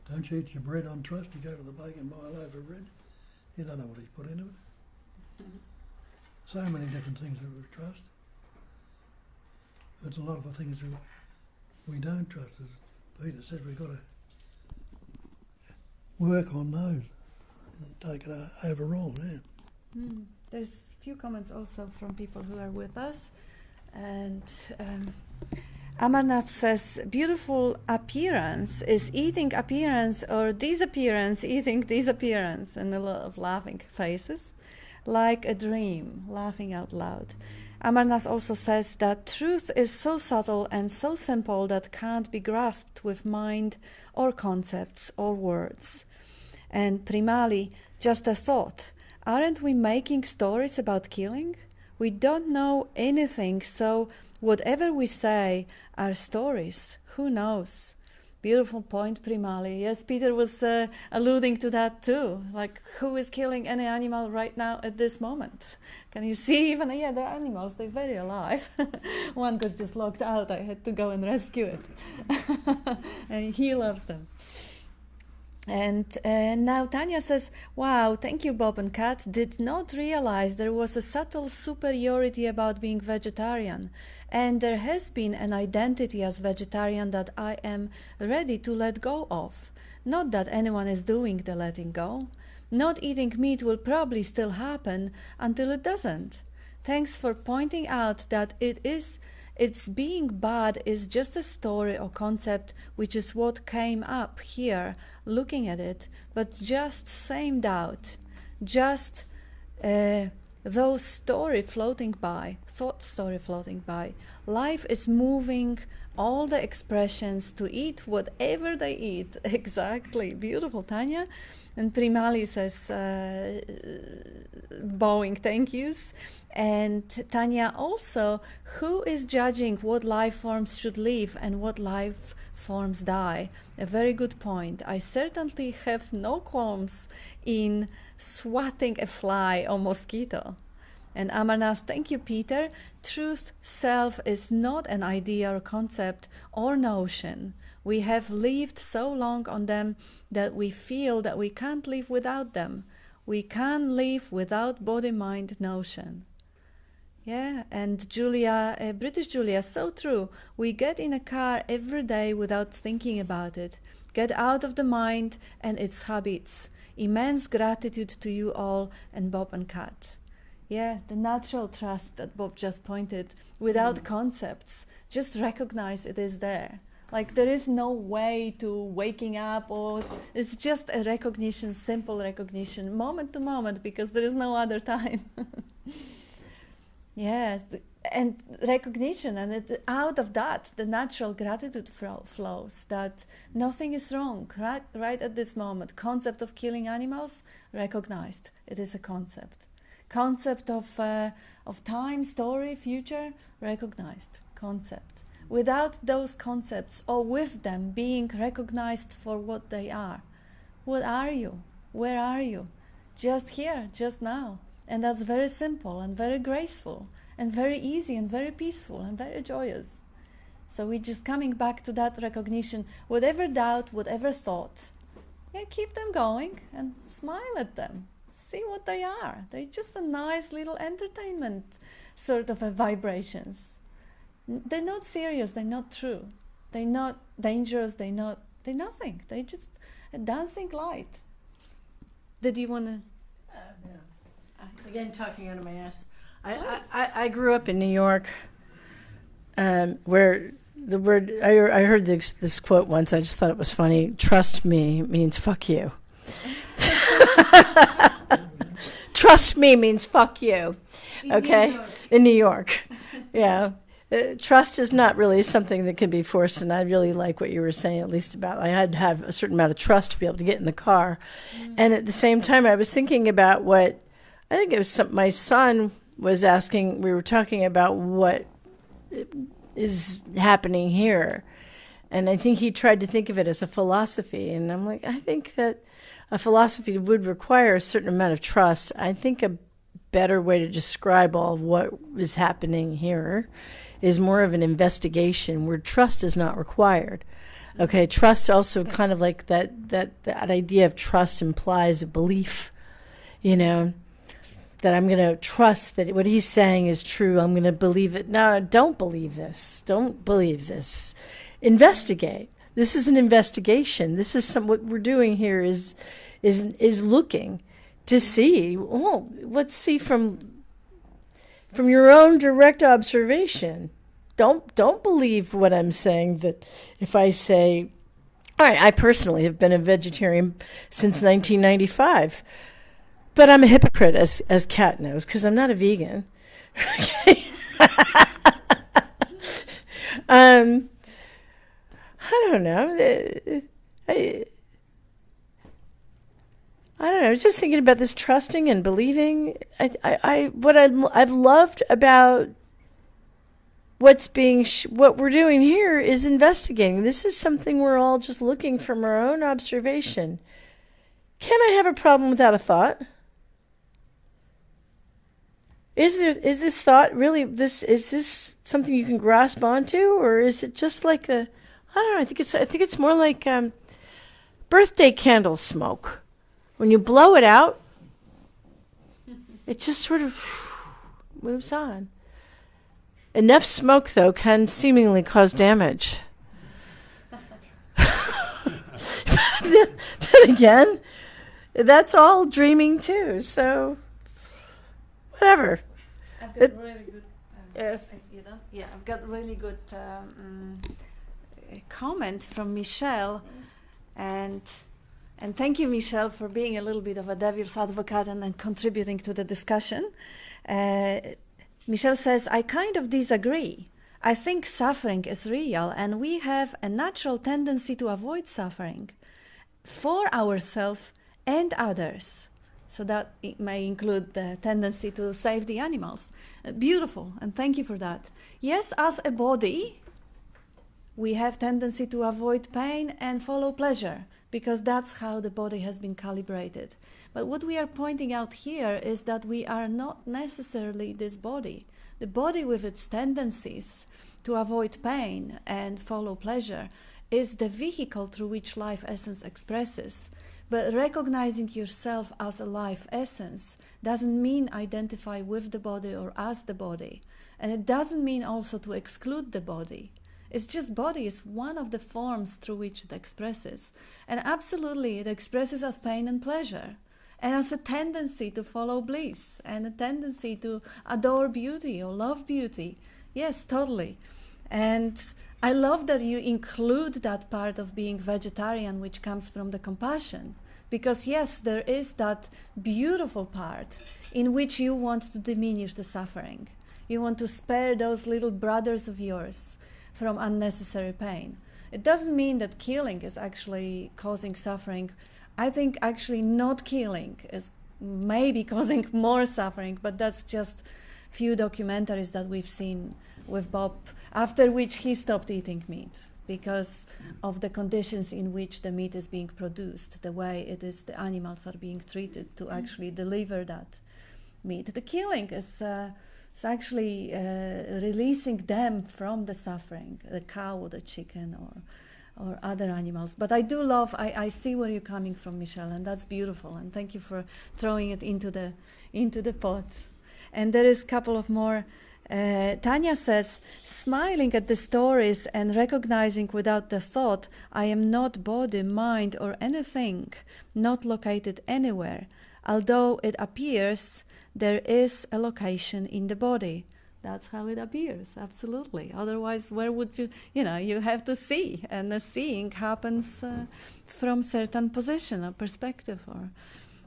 Don't you eat your bread on trust? You go to the baker and buy a loaf of bread. You don't know what he's put into it. So many different things that we trust. There's a lot of the things that we don't trust. As Peter said, we've got to work on those and take it overall, yeah. There's a few comments also from people who are with us. And Amarnath says, beautiful appearance is eating appearance or disappearance eating disappearance, and a lot of laughing faces, like a dream, laughing out loud. Amarnath also says that truth is so subtle and so simple that can't be grasped with mind or concepts or words. And Primali, just a thought, aren't we making stories about killing? We don't know anything, so whatever we say are stories. Who knows? Beautiful point, Primali. Yes, Peter was alluding to that too. Like, who is killing any animal right now at this moment? Can you see even, the animals, they're very alive. One got just locked out. I had to go and rescue it. And he loves them. And now Tanya says, wow, thank you, Bob and Kat. Did not realize there was a subtle superiority about being vegetarian. And there has been an identity as vegetarian that I am ready to let go of. Not that anyone is doing the letting go. Not eating meat will probably still happen until it doesn't. Thanks for pointing out that it's being bad is just a story or concept, which is what came up here, looking at it, but just same doubt, just those thought story floating by. Life is moving all the expressions to eat whatever they eat. Exactly. Beautiful, Tanya. And Primali says, bowing thank yous. And Tanya also, who is judging what life forms should live and what life forms die? A very good point. I certainly have no qualms in swatting a fly or mosquito. And Amarnath, thank you, Peter. Truth self is not an idea or concept or notion. We have lived so long on them that we feel that we can't live without them. We can live without body-mind notion. Yeah, and Julia, British Julia, so true. We get in a car every day without thinking about it. Get out of the mind and its habits. Immense gratitude to you all and Bob and Kat. Yeah, the natural trust that Bob just pointed, without concepts. Just recognize it is there. Like, there is no way to waking up, or it's just a recognition, simple recognition, moment to moment, because there is no other time. Yes, and recognition, and out of that, the natural gratitude flows, that nothing is wrong, right at this moment. Concept of killing animals, recognized, it is a concept. Concept of time, story, future, recognized, concept. Without those concepts, or with them being recognized for what they are, what are you? Where are you? Just here, just now. And that's very simple and very graceful and very easy and very peaceful and very joyous. So we're just coming back to that recognition. Whatever doubt, whatever thought, yeah, keep them going and smile at them. See what they are. They're just a nice little entertainment sort of vibrations. They're not serious, they're not true. They're not dangerous, they're nothing. They're just a dancing light. Did you want to? No. Again, talking out of my ass. I grew up in New York, where the word, I heard this quote once, I just thought it was funny. Trust me means fuck you. Trust me means fuck you. Okay? In New York. Yeah. Trust is not really something that can be forced, and I really like what you were saying, at least about I had to have a certain amount of trust to be able to get in the car. And at the same time, I was thinking about what, I think it was my son was asking, we were talking about what is happening here. And I think he tried to think of it as a philosophy. And I'm like, I think that a philosophy would require a certain amount of trust. I think a better way to describe all of what is happening here is more of an investigation where trust is not required. Okay, trust also kind of like that idea of trust implies a belief, that I'm going to trust that what he's saying is true. I'm going to believe it. No, don't believe this. Don't believe this. Investigate. This is an investigation. This is what we're doing here is looking to see. Oh, let's see from your own direct observation. Don't believe what I'm saying, that if I say, all right, I personally have been a vegetarian since 1995, but I'm a hypocrite, as Kat knows, because I'm not a vegan. Okay. I don't know. I don't know. I was just thinking about this trusting and believing. What I've loved about what we're doing here is investigating. This is something we're all just looking from our own observation. Can I have a problem without a thought? Is this thought really is this something you can grasp onto, or is it just like I don't know. I think it's more like birthday candle smoke. When you blow it out, it just sort of moves on. Enough smoke, though, can seemingly cause damage. Then again, that's all dreaming too. So, whatever. I've got really good. I've got really good comment from Michelle, and thank you, Michelle, for being a little bit of a devil's advocate and then contributing to the discussion. Michelle says, I kind of disagree. I think suffering is real, and we have a natural tendency to avoid suffering for ourselves and others. So that it may include the tendency to save the animals. Beautiful, and thank you for that. Yes, as a body, we have tendency to avoid pain and follow pleasure, because that's how the body has been calibrated. But what we are pointing out here is that we are not necessarily this body. The body with its tendencies to avoid pain and follow pleasure is the vehicle through which life essence expresses. But recognizing yourself as a life essence doesn't mean identify with the body or as the body. And it doesn't mean also to exclude the body. It's just body is one of the forms through which it expresses. And absolutely, it expresses as pain and pleasure, and as a tendency to follow bliss, and a tendency to adore beauty or love beauty. Yes, totally. And I love that you include that part of being vegetarian, which comes from the compassion. Because yes, there is that beautiful part in which you want to diminish the suffering. You want to spare those little brothers of yours from unnecessary pain. It doesn't mean that killing is actually causing suffering. I think actually not killing is maybe causing more suffering, but that's just few documentaries that we've seen with Bob, after which he stopped eating meat. because of the conditions in which the meat is being produced, the way it is the animals are being treated to actually deliver that meat. The killing is actually releasing them from the suffering, the cow or the chicken or other animals. But I do love, I see where you're coming from, Michelle, and that's beautiful. And thank you for throwing it into the pot. And there is a couple of more. Tanya says, smiling at the stories and recognizing without the thought, I am not body, mind, or anything, not located anywhere. Although it appears there is a location in the body. That's how it appears, absolutely. Otherwise, where would you have to see, and the seeing happens from certain position or perspective. Or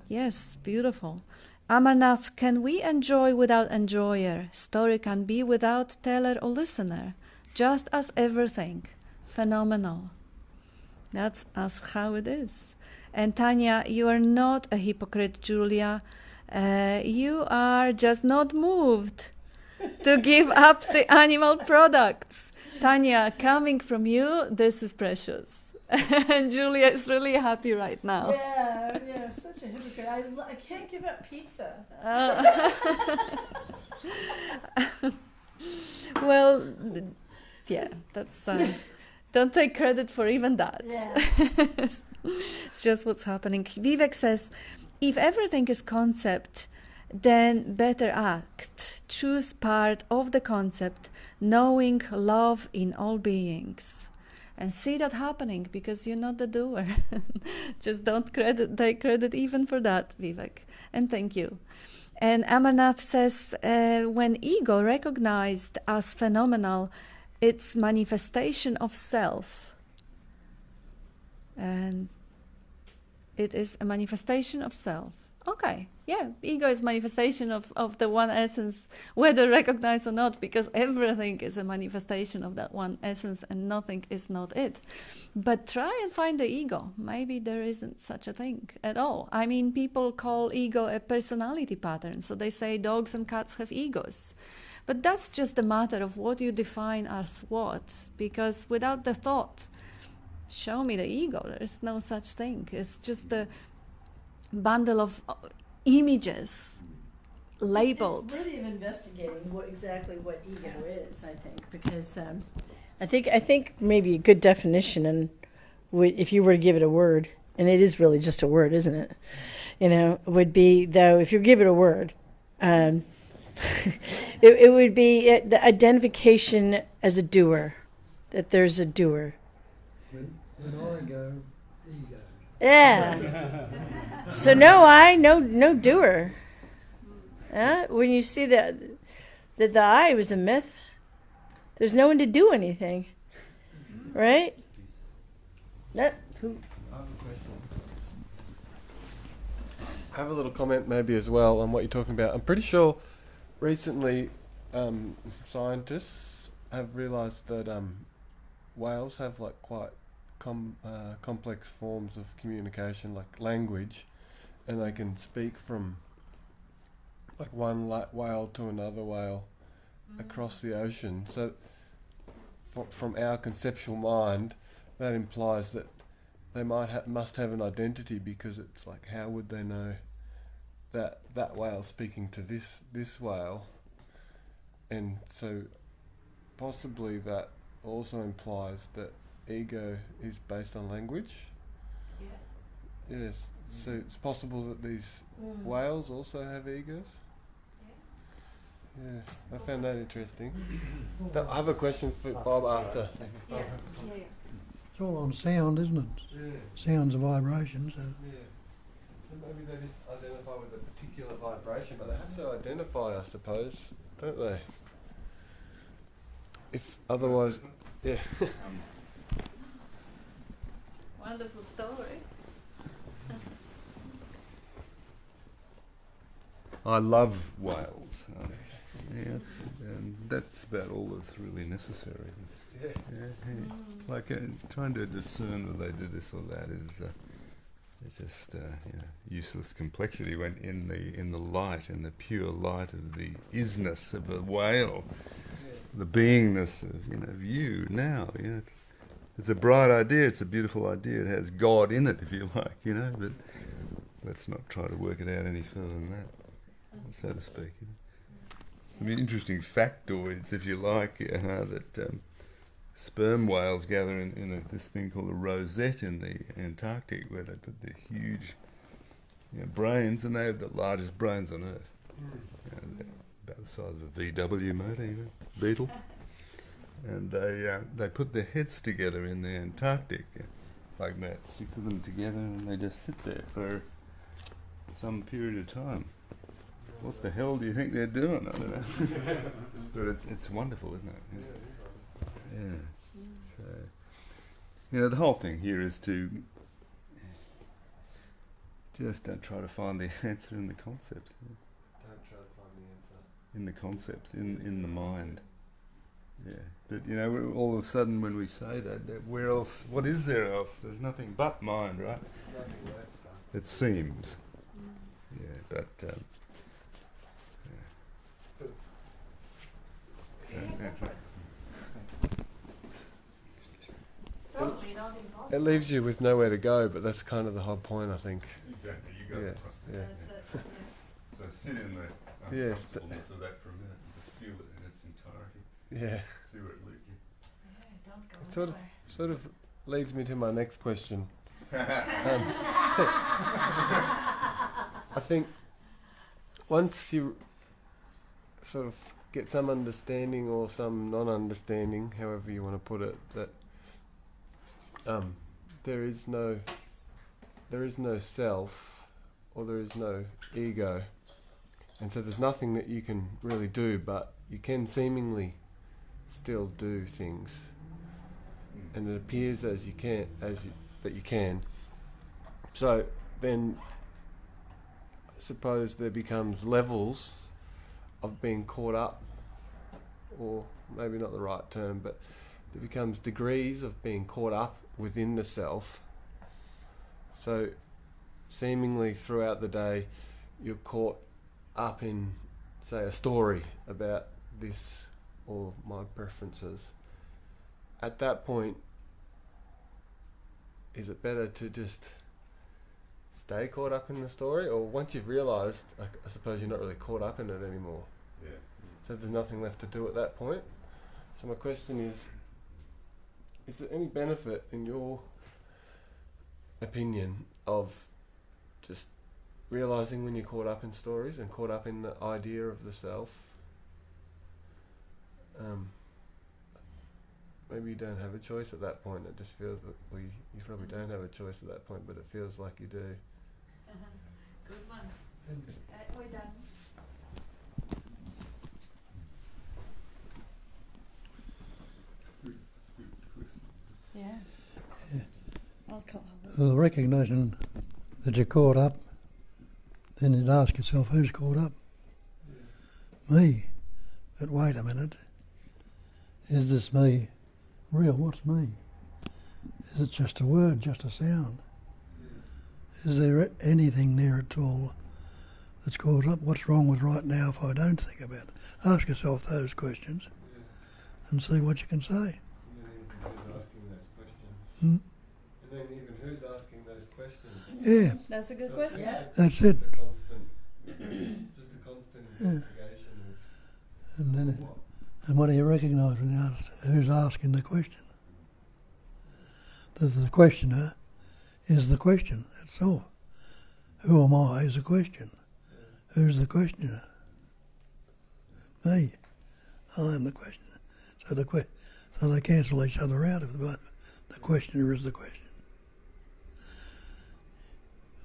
yes, beautiful. Amarnath, can we enjoy without enjoyer? Story can be without teller or listener, just as everything. Phenomenal. That's how it is. And Tanya, you are not a hypocrite, Julia. You are just not moved to give up the animal products. Tanya, coming from you, this is precious. And Julia is really happy right now. Yeah, such a hypocrite. I can't give up pizza. Well, yeah, that's don't take credit for even that. Yeah. It's just what's happening. Vivek says, if everything is concept, then better act. Choose part of the concept, knowing love in all beings. And see that happening, because you're not the doer. Just don't take credit even for that, Vivek. And thank you. And Amarnath says, when ego recognized as phenomenal, it's manifestation of self. And it is a manifestation of self. Okay, yeah, ego is manifestation of the one essence, whether recognized or not, because everything is a manifestation of that one essence and nothing is not it. But try and find the ego. Maybe there isn't such a thing at all. I mean, people call ego a personality pattern, so they say dogs and cats have egos. But that's just a matter of what you define as what, because without the thought, show me the ego, there's no such thing. It's just a bundle of images labeled. It's worthy of investigating exactly what ego is, I think, because I think maybe a good definition, and if you were to give it a word, and it is really just a word, isn't it? Would be, though, if you give it a word, it would be the identification as a doer, that there's a doer. When I go, ego. Yeah. So no doer. When you see that the I was a myth, there's no one to do anything, right? I have a little comment maybe as well on what you're talking about. I'm pretty sure recently scientists have realised that whales have like quite complex forms of communication, like language, and they can speak from like one whale to another whale across the ocean. So from our conceptual mind, that implies that they must have an identity, because it's like, how would they know that whale speaking to this whale? And so possibly that also implies that ego is based on language. Yeah. Yes. So it's possible that these whales also have egos. Yeah. I found that interesting. I have a question for Bob after. Yeah. It's all on sound, isn't it? Yeah. Sound's a vibration, so. Yeah. So maybe they just identify with a particular vibration, but they have to identify, I suppose, don't they? If otherwise, yeah. Wonderful story. I love whales. Yeah, and that's about all that's really necessary. Yeah. Like trying to discern whether they do this or that is it's just useless complexity when in the light, in the pure light of the isness of a whale, the beingness of you now. it's a bright idea, it's a beautiful idea, it has God in it, if you like, you know, but let's not try to work it out any further than that, so to speak. You know. Some interesting factoids, if you like, that sperm whales gather in this thing called a rosette in the Antarctic, where they put their huge brains, and they have the largest brains on Earth. They're about the size of a VW motor, Beetle. And they put their heads together in the Antarctic, like that, 6 of them together, and they just sit there for some period of time. What the hell do you think they're doing? I don't know. But it's wonderful, isn't it? Yeah. So, the whole thing here is to just don't try to find the answer in the concepts. Don't try to find the answer. In the concepts, in the mind. Yeah. But, all of a sudden when we say that where else, what is there else? There's nothing but mind, right? Nothing left. It seems. Yeah, but... It leaves you with nowhere to go, but that's kind of the whole point, I think. Exactly, you got Yeah, it. yeah. So sit in the Yes, but- uncomfortableness of that for a minute and just feel it in its entirety. Yeah. See where it leads you. It sort of leads me to my next question. I think once you sort of get some understanding or some non-understanding, however you want to put it, that there is no self, or there is no ego, and so there's nothing that you can really do, but you can seemingly still do things, and it appears that you can. So then, I suppose there becomes levels of being caught up, or maybe not the right term, but there becomes degrees of being caught up within the self. So seemingly throughout the day you're caught up in, say, a story about this or my preferences. At that point, is it better to just stay caught up in the story, or once you've realised, I suppose you're not really caught up in it anymore? Yeah. So there's nothing left to do at that point. So my question is there any benefit, in your opinion, of just realising when you're caught up in stories and caught up in the idea of the self? Maybe you don't have a choice at that point. It just feels that you probably don't have a choice at that point, but it feels like you do. Good one. We're done. Yeah. The recognition that you're caught up, then you'd ask yourself, who's caught up? Me. But wait a minute. Is this me real? What's me? Is it just a word, just a sound? Is there anything there at all that's caught up? What's wrong with right now if I don't think about it? Ask yourself those questions and see what you can say. Hmm? And then even who's asking those questions? Yeah, That's a good question. that's it. Just a constant investigation And then, and what do you recognise when you ask who's asking the question? That the questioner is the question itself. Who am I is a question. Who's the questioner? Me. I am the questioner. So they cancel each other out if the questioner is the question.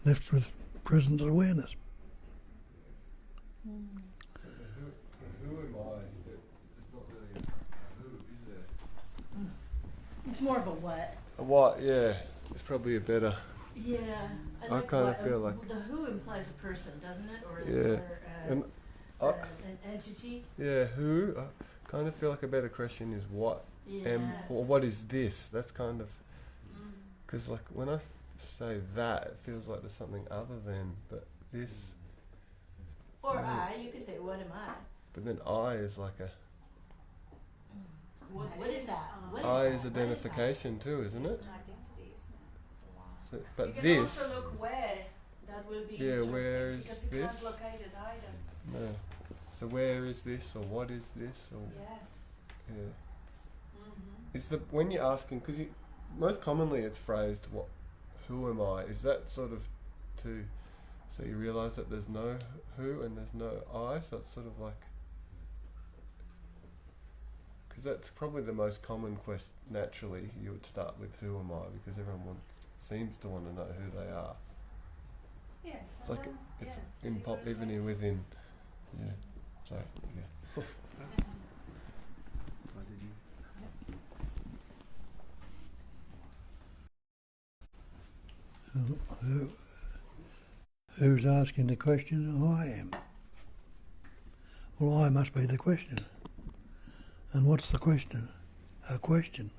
Left with present awareness. Who am I? It's not really a who, is there? It's more of a what. A what? Yeah, it's probably a better. Yeah. I kind of feel like. The who implies a person, doesn't it? Or, Yeah. And an entity. yeah, who? I kind of feel like a better question is what. Yes. Or what is this? That's kind of. Because like when I say that, it feels like there's something other than, but this. Or I, you could say, what am I? But then I is like a. What is that? What is I that? is identification too, isn't it? Identity, isn't it? So, but You can this, also look where. That will be Yeah, interesting where is because you this? can't locate it either. no. So where is this, or what is this, or Yes. yeah. Mm-hmm. It's the when you're asking, because most commonly it's phrased, "What, who am I?" Is that sort of to, so you realise that there's no who and there's no I, so it's sort of like, because that's probably the most common question. Naturally, you would start with "Who am I?" because everyone seems to want to know who they are. Yes. It's like it's in pop, even in within. Yeah. Sorry. Yeah. Who's asking the question? I am. Well, I must be the question. And what's the question? A question.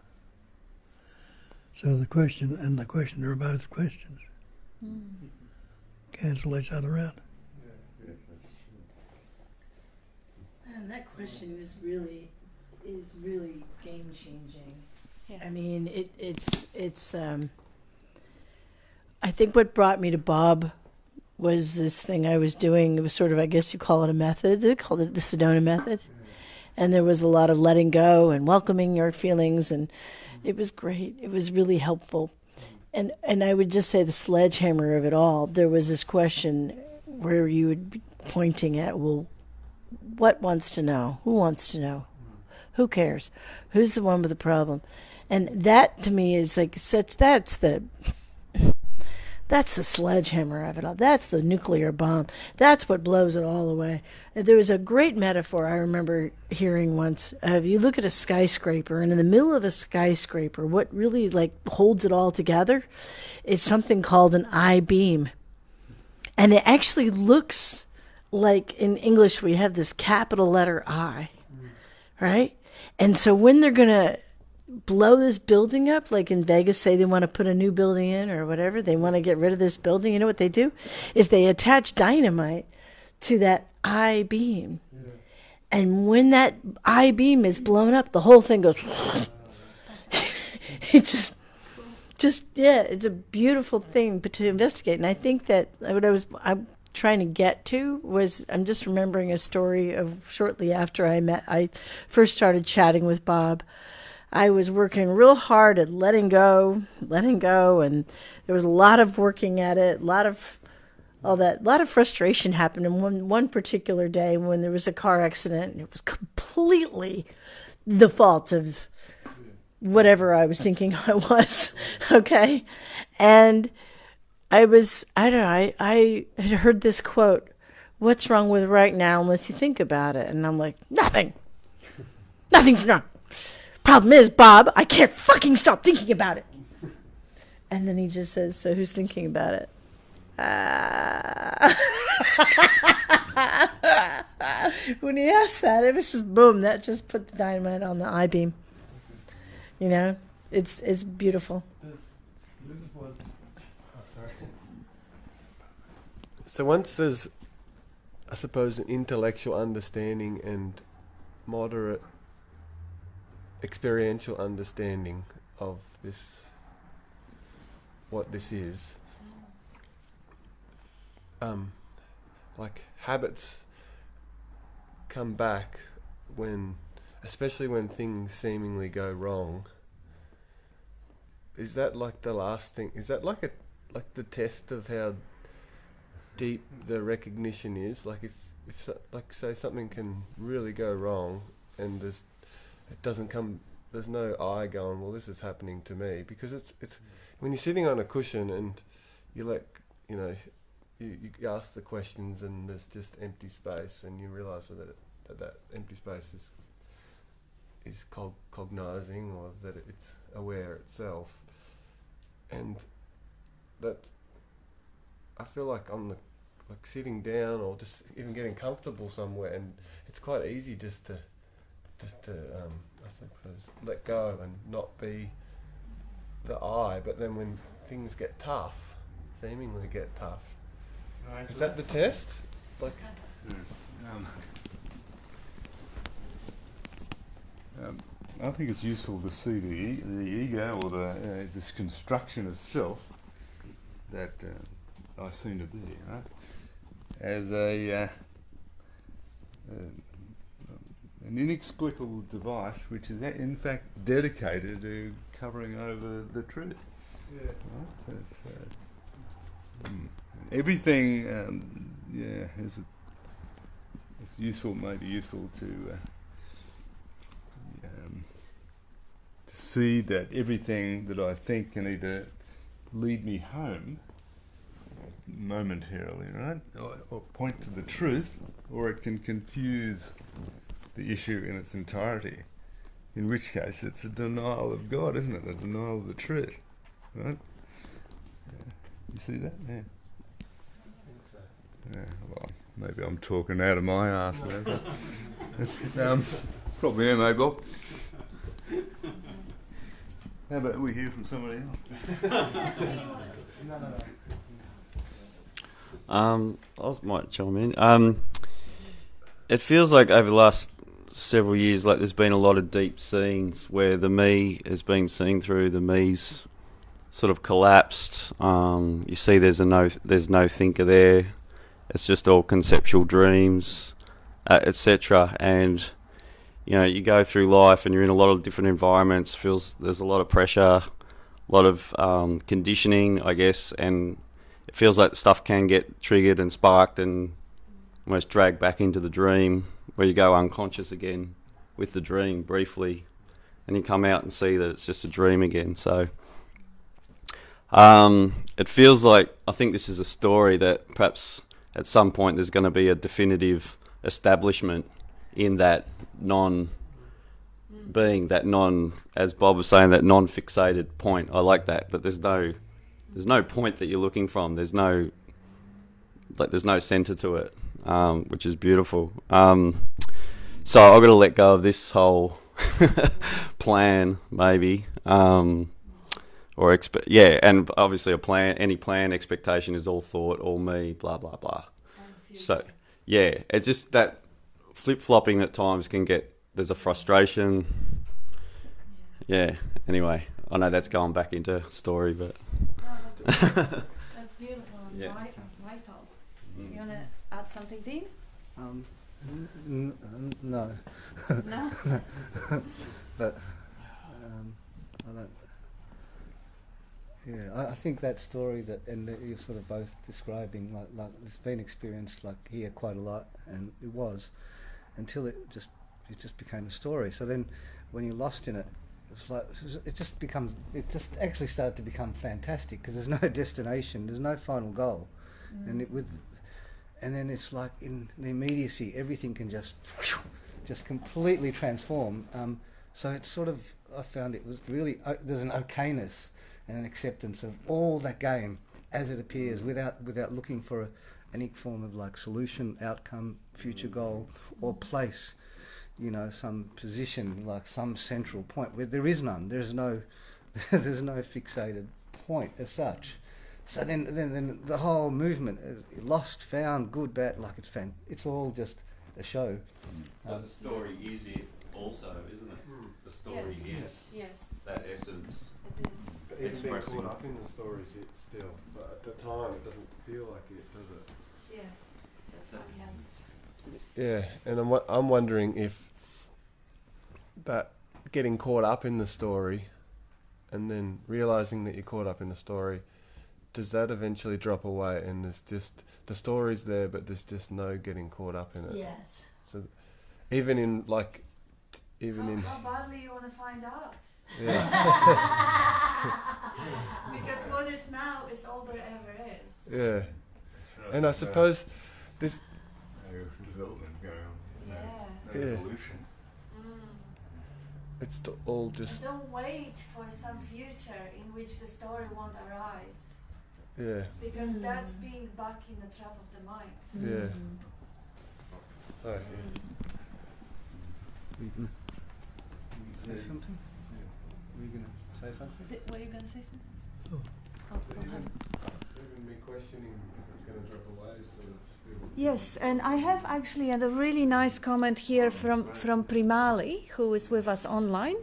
So the question and the questioner are both questions. Cancel each other out. And that question is really game changing. Yeah. I mean, it's. I think what brought me to Bob was this thing I was doing. It was sort of, I guess you call it a method. They called it the Sedona method. And there was a lot of letting go and welcoming your feelings, and it was great. It was really helpful. And I would just say the sledgehammer of it all, there was this question where you would be pointing at, well, what wants to know? Who wants to know? Who cares? Who's the one with the problem? And that to me is like that's the sledgehammer of it all. That's the nuclear bomb. That's what blows it all away. There was a great metaphor I remember hearing once. If you look at a skyscraper, and in the middle of a skyscraper, what really like holds it all together is something called an I-beam. And it actually looks like in English we have this capital letter I, right? And so when they're going to blow this building up, like in Vegas, say they want to put a new building in or whatever, they want to get rid of this building, you know what they do? Is they attach dynamite to that I-beam. Yeah. And when that I-beam is blown up, the whole thing goes, it just, yeah, it's a beautiful thing to investigate. And I think that what I'm trying to get to was, I'm just remembering a story of shortly after I first started chatting with Bob. I was working real hard at letting go, and there was a lot of working at it, a lot of frustration happened. And one particular day when there was a car accident, and it was completely the fault of whatever I was thinking I was, okay? And I had heard this quote, "What's wrong with right now unless you think about it?" And I'm like, nothing's wrong. Problem is, Bob, I can't fucking stop thinking about it. And then he just says, "So who's thinking about it?" When he asked that, it was just boom, that just put the dynamite on the I-beam. You know, it's beautiful. This is what. Oh, sorry. So once there's, I suppose, an intellectual understanding and moderate experiential understanding of this, what this is, like habits come back especially when things seemingly go wrong. Is that like the last thing? Is that like the test of how deep the recognition is? Like if like say something can really go wrong and there's no I going, well, this is happening to me, because it's when you're sitting on a cushion and you you ask the questions and there's just empty space, and you realise that empty space is cognizing, or that it's aware itself, and that I feel like I'm like sitting down or just even getting comfortable somewhere, and it's quite easy just to I suppose let go and not be the I. But then when things get tough, seemingly get tough, is that the test? Like, I think it's useful to see the ego or this construction of self that I seem to be, right, as an inexplicable device which is in fact dedicated to covering over the truth. Yeah. Right? Everything, it's useful, maybe useful to see that everything that I think can either lead me home momentarily, right, or point to the truth, or it can confuse the issue in its entirety. In which case, it's a denial of God, isn't it? A denial of the truth, right? You see that? Yeah. Yeah, well, maybe I'm talking out of my arse. Probably am, Bob? How about we hear from somebody else? I might chime in. It feels like over the last several years, like there's been a lot of deep scenes where the me has been seen through, the me's sort of collapsed. You see, there's no thinker there. It's just all conceptual dreams, etc. And you know, you go through life and you're in a lot of different environments. Feels there's a lot of pressure, a lot of conditioning, I guess, and it feels like stuff can get triggered and sparked and almost dragged back into the dream, where you go unconscious again with the dream briefly, and you come out and see that it's just a dream again. So it feels like, I think this is a story that perhaps at some point there's going to be a definitive establishment in that non-being, that non, as Bob was saying, that non-fixated point. I like that, but there's no point that you're looking from. There's no centre to it, which is beautiful. So I've got to let go of this whole plan, maybe, and obviously any plan, expectation is all thought, all me, blah blah blah. So yeah, it's just that flip-flopping at times can get, there's a frustration. Yeah. Anyway, I know that's going back into story, but That's beautiful and Yeah. vital. You want to add something, Dean? No. No? But I don't. Yeah, I think that story that you're sort of both describing, like it's been experienced like here quite a lot, and it was until it just became a story. So then, when you're lost in it, it's like it just actually started to become fantastic because there's no destination, there's no final goal, and then it's like in the immediacy, everything can just completely transform. So it's sort of, I found it was really there's an okayness and an acceptance of all that game as it appears, without looking for any form of like solution, outcome, future goal, or place. You know, some position, like some central point where there is none. There's no fixated point as such. So then the whole movement, lost, found, good, bad, like it's all just a show. But the story is it also, isn't it? The story Yes. that essence. It is. It's being Expressing. caught up in the stories it still, but at the time it doesn't feel like it, does it? Yes. That's what we have. Yeah, and I'm wondering if that getting caught up in the story and then realising that you're caught up in the story, does that eventually drop away and there's just, the story's there but there's just no getting caught up in it? Yes. So even in How badly you want to find out? yeah. Because what is now is all there ever is. Yeah. And I suppose this Development going on. Yeah. Yeah. Evolution. it's all just And don't wait for some future in which the story won't arise. yeah. Because that's being back in the trap of the mind. Yeah. Sorry. Say something? Were you going to say something? Were you going to say something? Oh. Oh, go ahead. Even me questioning if it's going to drop away, so it's still. Yes, and I have actually a really nice comment here from Primali, who is with us online,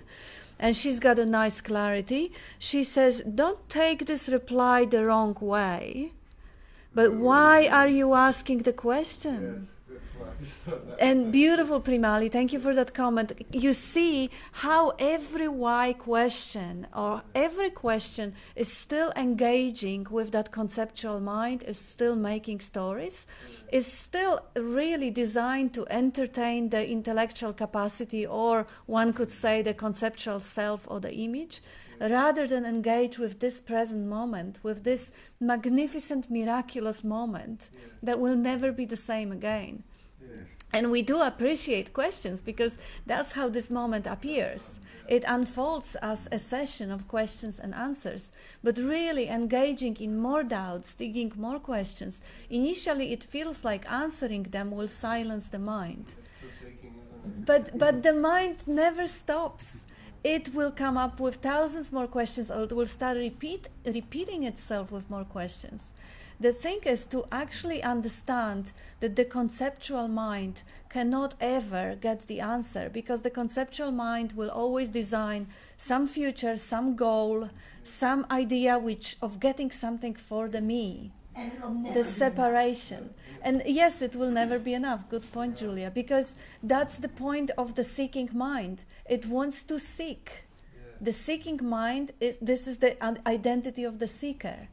and she's got a nice clarity. She says, "Don't take this reply the wrong way, but why are you asking the question?" And beautiful, Primali, thank you for that comment. You see how every why question or every question is still engaging with that conceptual mind, is still making stories, is still really designed to entertain the intellectual capacity, or one could say the conceptual self or the image, rather than engage with this present moment, with this magnificent, miraculous moment that will never be the same again. And we do appreciate questions because that's how this moment appears. It unfolds as a session of questions and answers, but really engaging in more doubts, digging more questions. Initially, it feels like answering them will silence the mind. But the mind never stops. It will come up with thousands more questions, or it will start repeating itself with more questions. The thing is to actually understand that the conceptual mind cannot ever get the answer, because the conceptual mind will always design some future, some goal, some idea of getting something for the me, the separation. And yes, it will never be enough. Good point, Julia, because that's the point of the seeking mind. It wants to seek. The seeking mind, this is the identity of the seeker.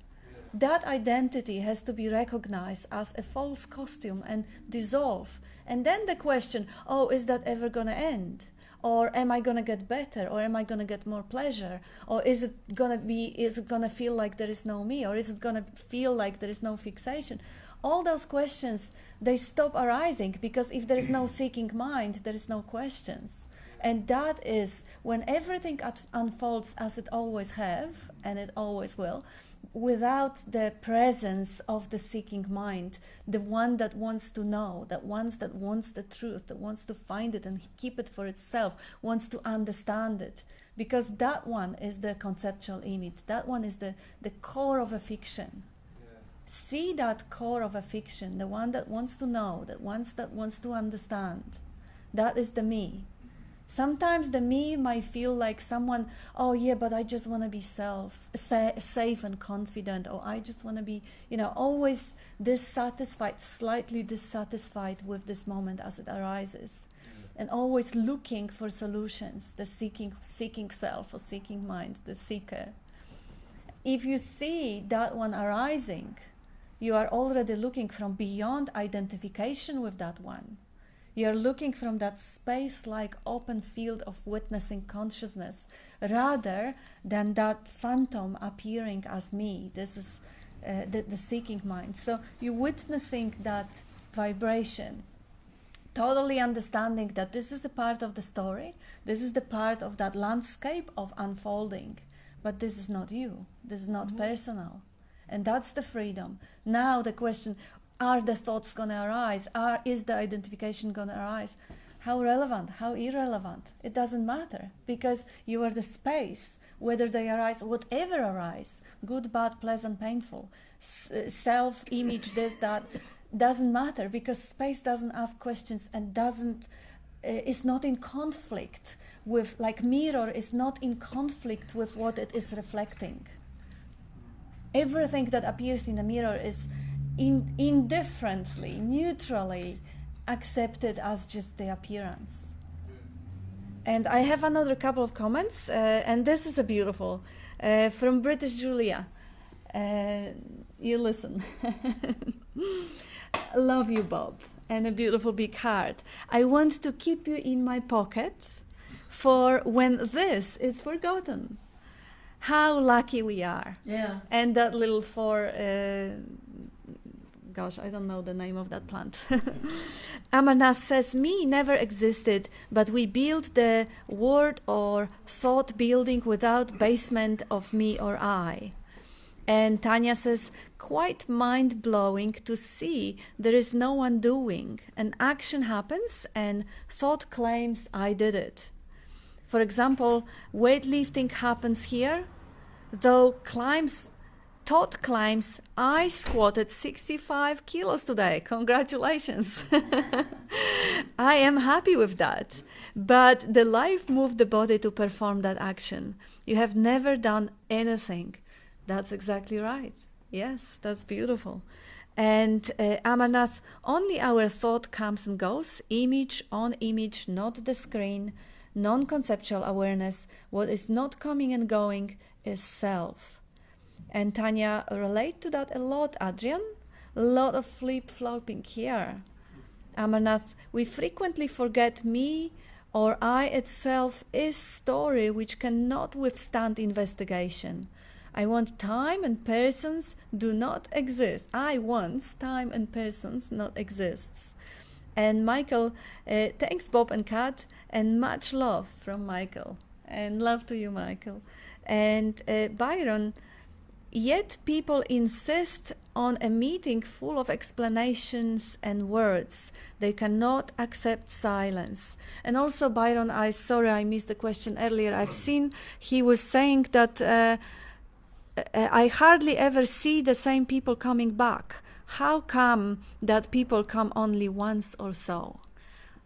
That identity has to be recognized as a false costume and dissolve. And then the question, oh, is that ever going to end? Or am I going to get better? Or am I going to get more pleasure? Or is it going to feel like there is no me? Or is it going to feel like there is no fixation? All those questions, they stop arising, because if there is no seeking mind, there is no questions. And that is when everything unfolds as it always have, and it always will, without the presence of the seeking mind, the one that wants to know, that wants the truth, that wants to find it and keep it for itself, wants to understand it. Because that one is the conceptual image. That one is the core of a fiction. See that core of a fiction, the one that wants to know, that wants to understand. That is the me. Sometimes the me might feel like someone, oh yeah, but I just want to be safe and confident, or I just want to be, always dissatisfied, slightly dissatisfied with this moment as it arises, and always looking for solutions, the seeking self or seeking mind, the seeker. If you see that one arising, you are already looking from beyond identification with that one. You're looking from that space-like open field of witnessing consciousness, rather than that phantom appearing as me. This is the seeking mind. So you're witnessing that vibration, totally understanding that this is the part of the story, this is the part of that landscape of unfolding, but this is not you, this is not personal. And that's the freedom. Now the question, are the thoughts going to arise? Is the identification going to arise? How relevant? How irrelevant? It doesn't matter, because you are the space, whether they arise, whatever arise, good, bad, pleasant, painful, self-image, this, that, doesn't matter, because space doesn't ask questions and is not in conflict with, like mirror is not in conflict with what it is reflecting. Everything that appears in a mirror is indifferently, neutrally accepted as just the appearance. And I have another couple of comments, and this is a beautiful, from British Julia. You listen. Love you, Bob, and a beautiful big heart. I want to keep you in my pocket for when this is forgotten. How lucky we are. Yeah. And that little gosh, I don't know the name of that plant. Amarnath says, me never existed, but we built the word or thought building without basement of me or I. And Tanya says, quite mind-blowing to see there is no one doing. An action happens and thought claims I did it. For example, weightlifting happens here, though claims Todd claims, I squatted 65 kilos today. Congratulations. I am happy with that. But the life moved the body to perform that action. You have never done anything. That's exactly right. Yes, that's beautiful. And Amarnath, only our thought comes and goes, image on image, not the screen, non-conceptual awareness. What is not coming and going is self. And Tanya, relate to that a lot, Adrian. A lot of flip-flopping here. Amarnath, we frequently forget me or I itself is story which cannot withstand investigation. I want time and persons do not exist. I want time and persons not exists. And Michael, thanks Bob and Kat, and much love from Michael. And love to you, Michael. And Byron, yet people insist on a meeting full of explanations and words. They cannot accept silence. And also, Byron, sorry I missed the question earlier. I've seen he was saying that I hardly ever see the same people coming back. How come that people come only once or so?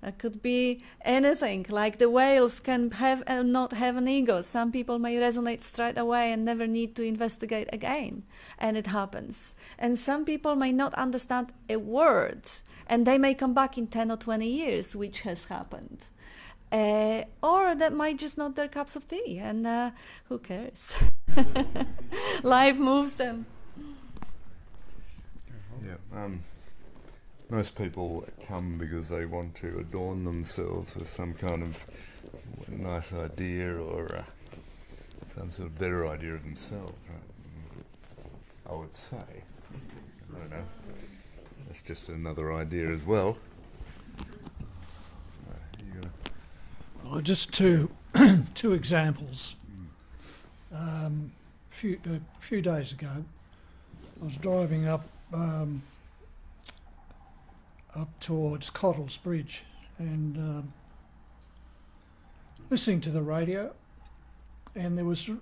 It could be anything, like the whales can have and not have an ego. Some people may resonate straight away and never need to investigate again, and it happens. And some people may not understand a word, and they may come back in 10 or 20 years, which has happened. Or that might just not their cups of tea, and who cares? Life moves them. Yeah, most people come because they want to adorn themselves with some kind of nice idea or some sort of better idea of themselves, right? I would say. I don't know. That's just another idea as well. Well, just two examples. A few days ago, I was driving up towards Cottles Bridge and listening to the radio, and there was a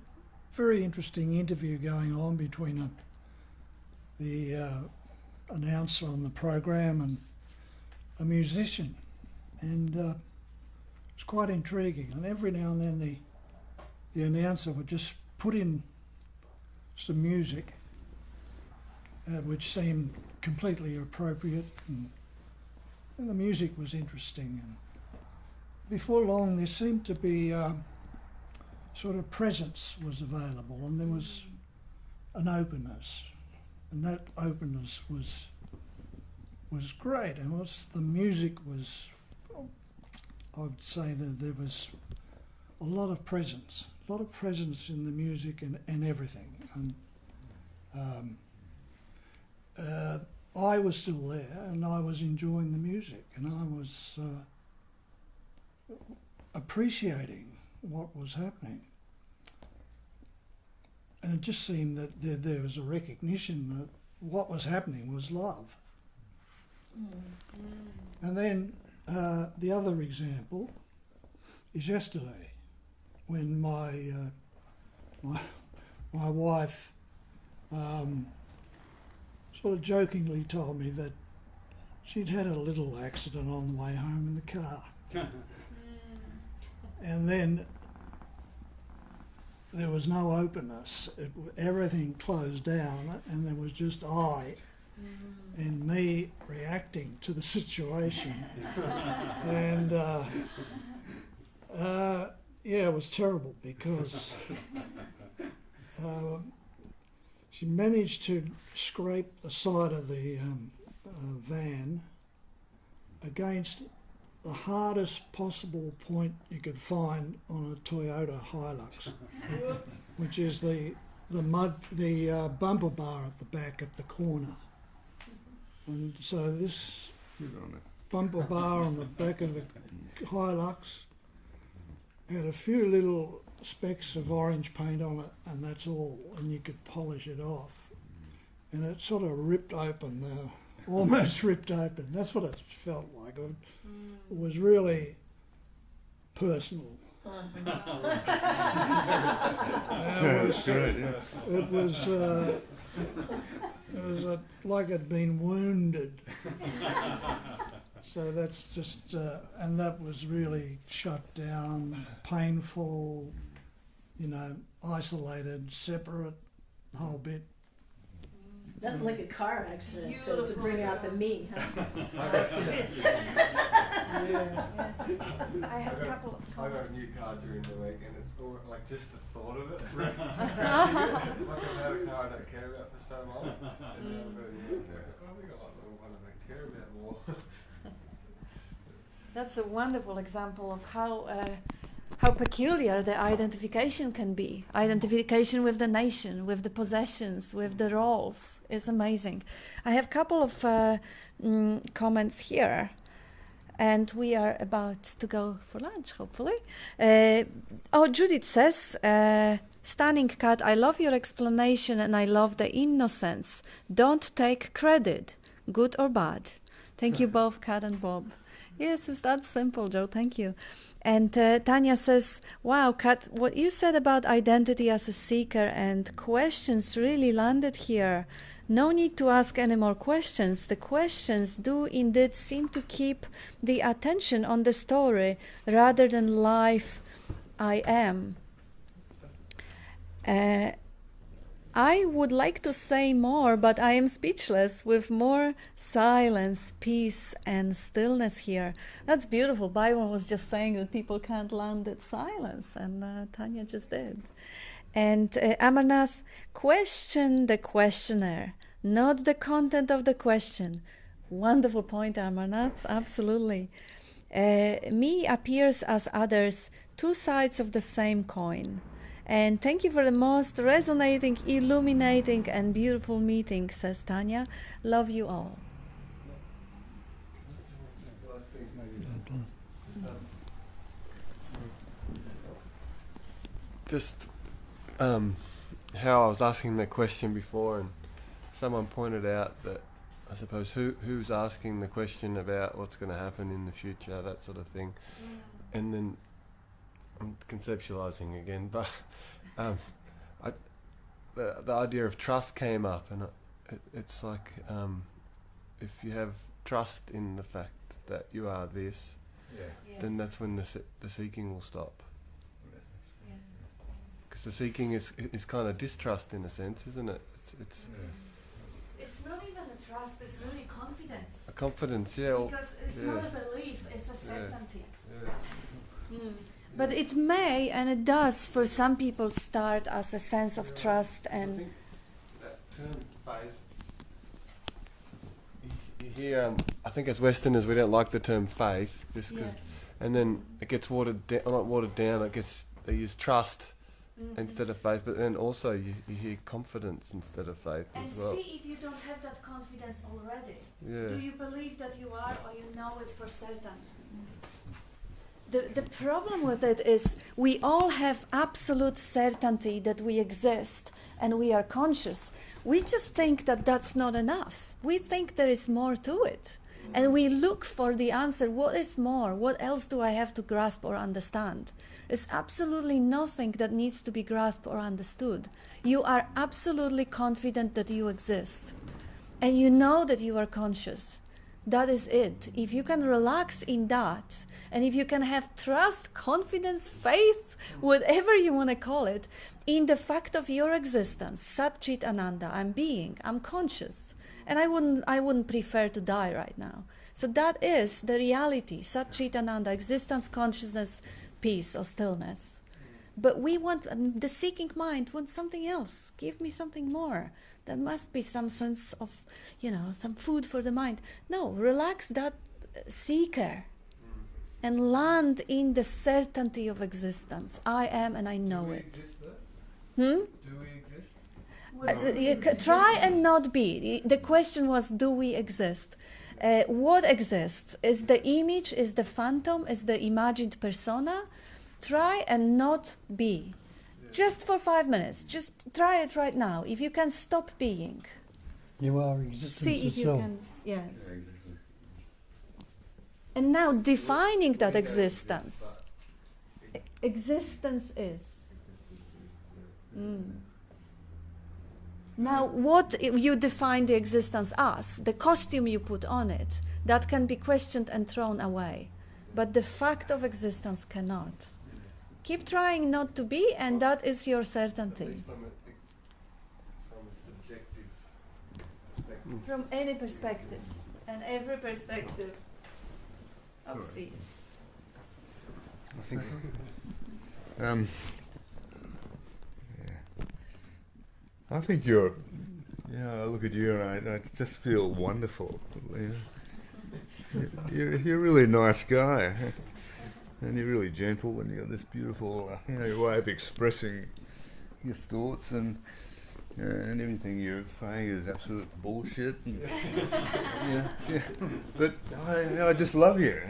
very interesting interview going on between the announcer on the program and a musician, and it was quite intriguing. And every now and then the announcer would just put in some music which seemed completely appropriate, and the music was interesting. And before long there seemed to be sort of presence was available, and there was an openness, and that openness was great. And the music was, I would say that there was a lot of presence in the music and everything. And I was still there, and I was enjoying the music, and I was appreciating what was happening. And it just seemed that there was a recognition that what was happening was love. And then the other example is yesterday, when my wife sort of jokingly told me that she'd had a little accident on the way home in the car. And then there was no openness. Everything closed down, and there was just I and me reacting to the situation. And yeah, it was terrible, because she managed to scrape the side of the van against the hardest possible point you could find on a Toyota Hilux, which is the bumper bar at the back at the corner. And so this bumper bar on the back of the Hilux had a few little specks of orange paint on it, and that's all, and you could polish it off. And it sort of ripped open, almost ripped open. That's what it felt like. It was really personal. That's great, yeah. It was It was like it'd been wounded. So that's just, and that was really shut down, painful, isolated, separate, the whole bit. Nothing like a car accident to bring out the me, huh? I have a couple of I got comments. a new car during the week, and it's all, like just the thought of it. Like I've had a car I don't care about for so long, and now I've got a new car. Oh, we got one I don't care about more. That's a wonderful example of how peculiar the identification can be. Identification with the nation, with the possessions, with the roles is amazing. I have a couple of comments here, and we are about to go for lunch, hopefully. Judith says, stunning, Kat, I love your explanation and I love the innocence. Don't take credit, good or bad. Thank you both, Kat and Bob. Yes, it's that simple, Joe. Thank you. And Tanya says, wow, Kat, what you said about identity as a seeker and questions really landed here. No need to ask any more questions. The questions do indeed seem to keep the attention on the story rather than life I am. I would like to say more, but I am speechless with more silence, peace, and stillness here. That's beautiful. Byron was just saying that people can't land at silence, and Tanya just did. And Amarnath, question the questioner, not the content of the question. Wonderful point, Amarnath, absolutely. Me appears as others, two sides of the same coin. And thank you for the most resonating, illuminating, and beautiful meeting, says Tanya. Love you all. Just how I was asking the question before, and someone pointed out that I suppose who's asking the question about what's going to happen in the future, that sort of thing, and then I'm conceptualizing again, but the idea of trust came up, and it's like if you have trust in the fact that you are this, then that's when the seeking will stop. Because the seeking is kind of distrust in a sense, isn't it? It's not even a trust, it's really confidence. A confidence, Because it's not a belief, it's a certainty. But it may, and it does, for some people start as a sense of trust and... I think that term faith, you hear, I think as Westerners we don't like the term faith, just because, and then it gets watered down, they use trust instead of faith, but then also you hear confidence instead of faith and as well. see if you don't have that confidence already. Yeah. Do you believe that you are, or you know it for certain? The problem with it is we all have absolute certainty that we exist and we are conscious. We just think that that's not enough. We think there is more to it. And we look for the answer, what is more? What else do I have to grasp or understand? There's absolutely nothing that needs to be grasped or understood. You are absolutely confident that you exist. And you know that you are conscious. That is it. If you can relax in that, and if you can have trust, confidence, faith, whatever you want to call it, in the fact of your existence, Sat Chit Ananda, I'm being, I'm conscious, and I wouldn't prefer to die right now. So that is the reality, Sat Chit Ananda, existence, consciousness, peace or stillness. But we want, the seeking mind wants something else. Give me something more. There must be some sense of, some food for the mind. No, relax that seeker and land in the certainty of existence. I am and I know it. Do we exist? Try and not be. The question was, do we exist? What exists? Is the image, is the phantom, is the imagined persona? Try and not be. Just for 5 minutes. Just try it right now. If you can stop being. You are existence See if you itself. can. Yes. And now defining that existence. Existence is. Now, what you define the existence as, the costume you put on it, that can be questioned and thrown away. But the fact of existence cannot. Keep trying not to be, and that is your certainty. From a subjective perspective. From any perspective, and every perspective. Oopsie. I think. I think you're. I look at you and I just feel wonderful. You're a really nice guy, and you're really gentle, and you've got this beautiful, way of expressing your thoughts, and everything you're saying is absolute bullshit. And, But I just love you.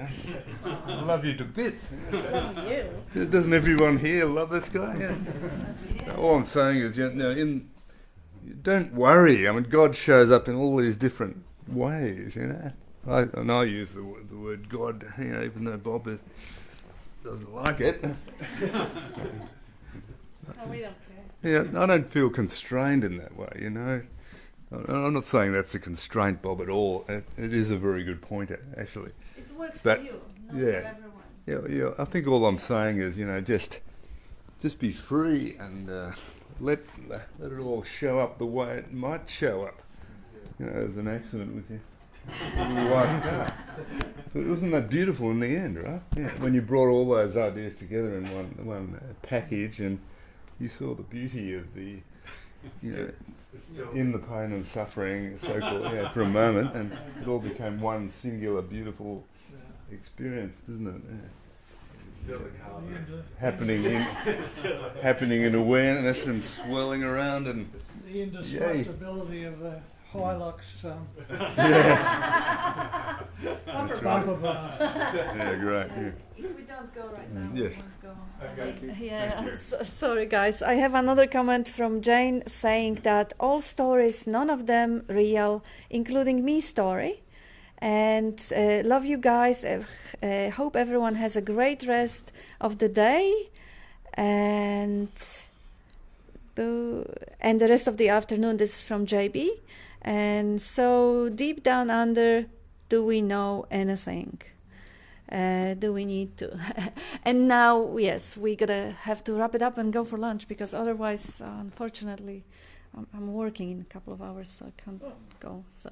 I love you to bits. Love you. Doesn't everyone here love this guy? All I'm saying is, don't worry. I mean, God shows up in all these different ways, And I use the word God, even though Bob doesn't like it. No, we don't care. Yeah, I don't feel constrained in that way, I'm not saying that's a constraint, Bob, at all. It is a very good point, actually. It works But, for you, not yeah. for everyone. Yeah. I think all I'm saying is, just be free and let it all show up the way it might show up. There's an accident with your wife's car. But wasn't that beautiful in the end, right? Yeah. When you brought all those ideas together in one package, and you saw the beauty of the, in the pain and suffering, so-called, for a moment, and it all became one singular, beautiful experience, didn't it? Yeah. Happening in awareness and swirling around and The indestructibility of the Hilux bumper bar. yeah, great. Yeah. If we don't go right now, Yes. we won't go. Sorry, guys. I have another comment from Jane saying that all stories, none of them real, including me story. And love you guys. Hope everyone has a great rest of the day, and the rest of the afternoon. This is from JB. And so deep down under, do we know anything? Do we need to? And now, yes, we have to wrap it up and go for lunch, because otherwise, unfortunately, I'm working in a couple of hours, so I can't go. So.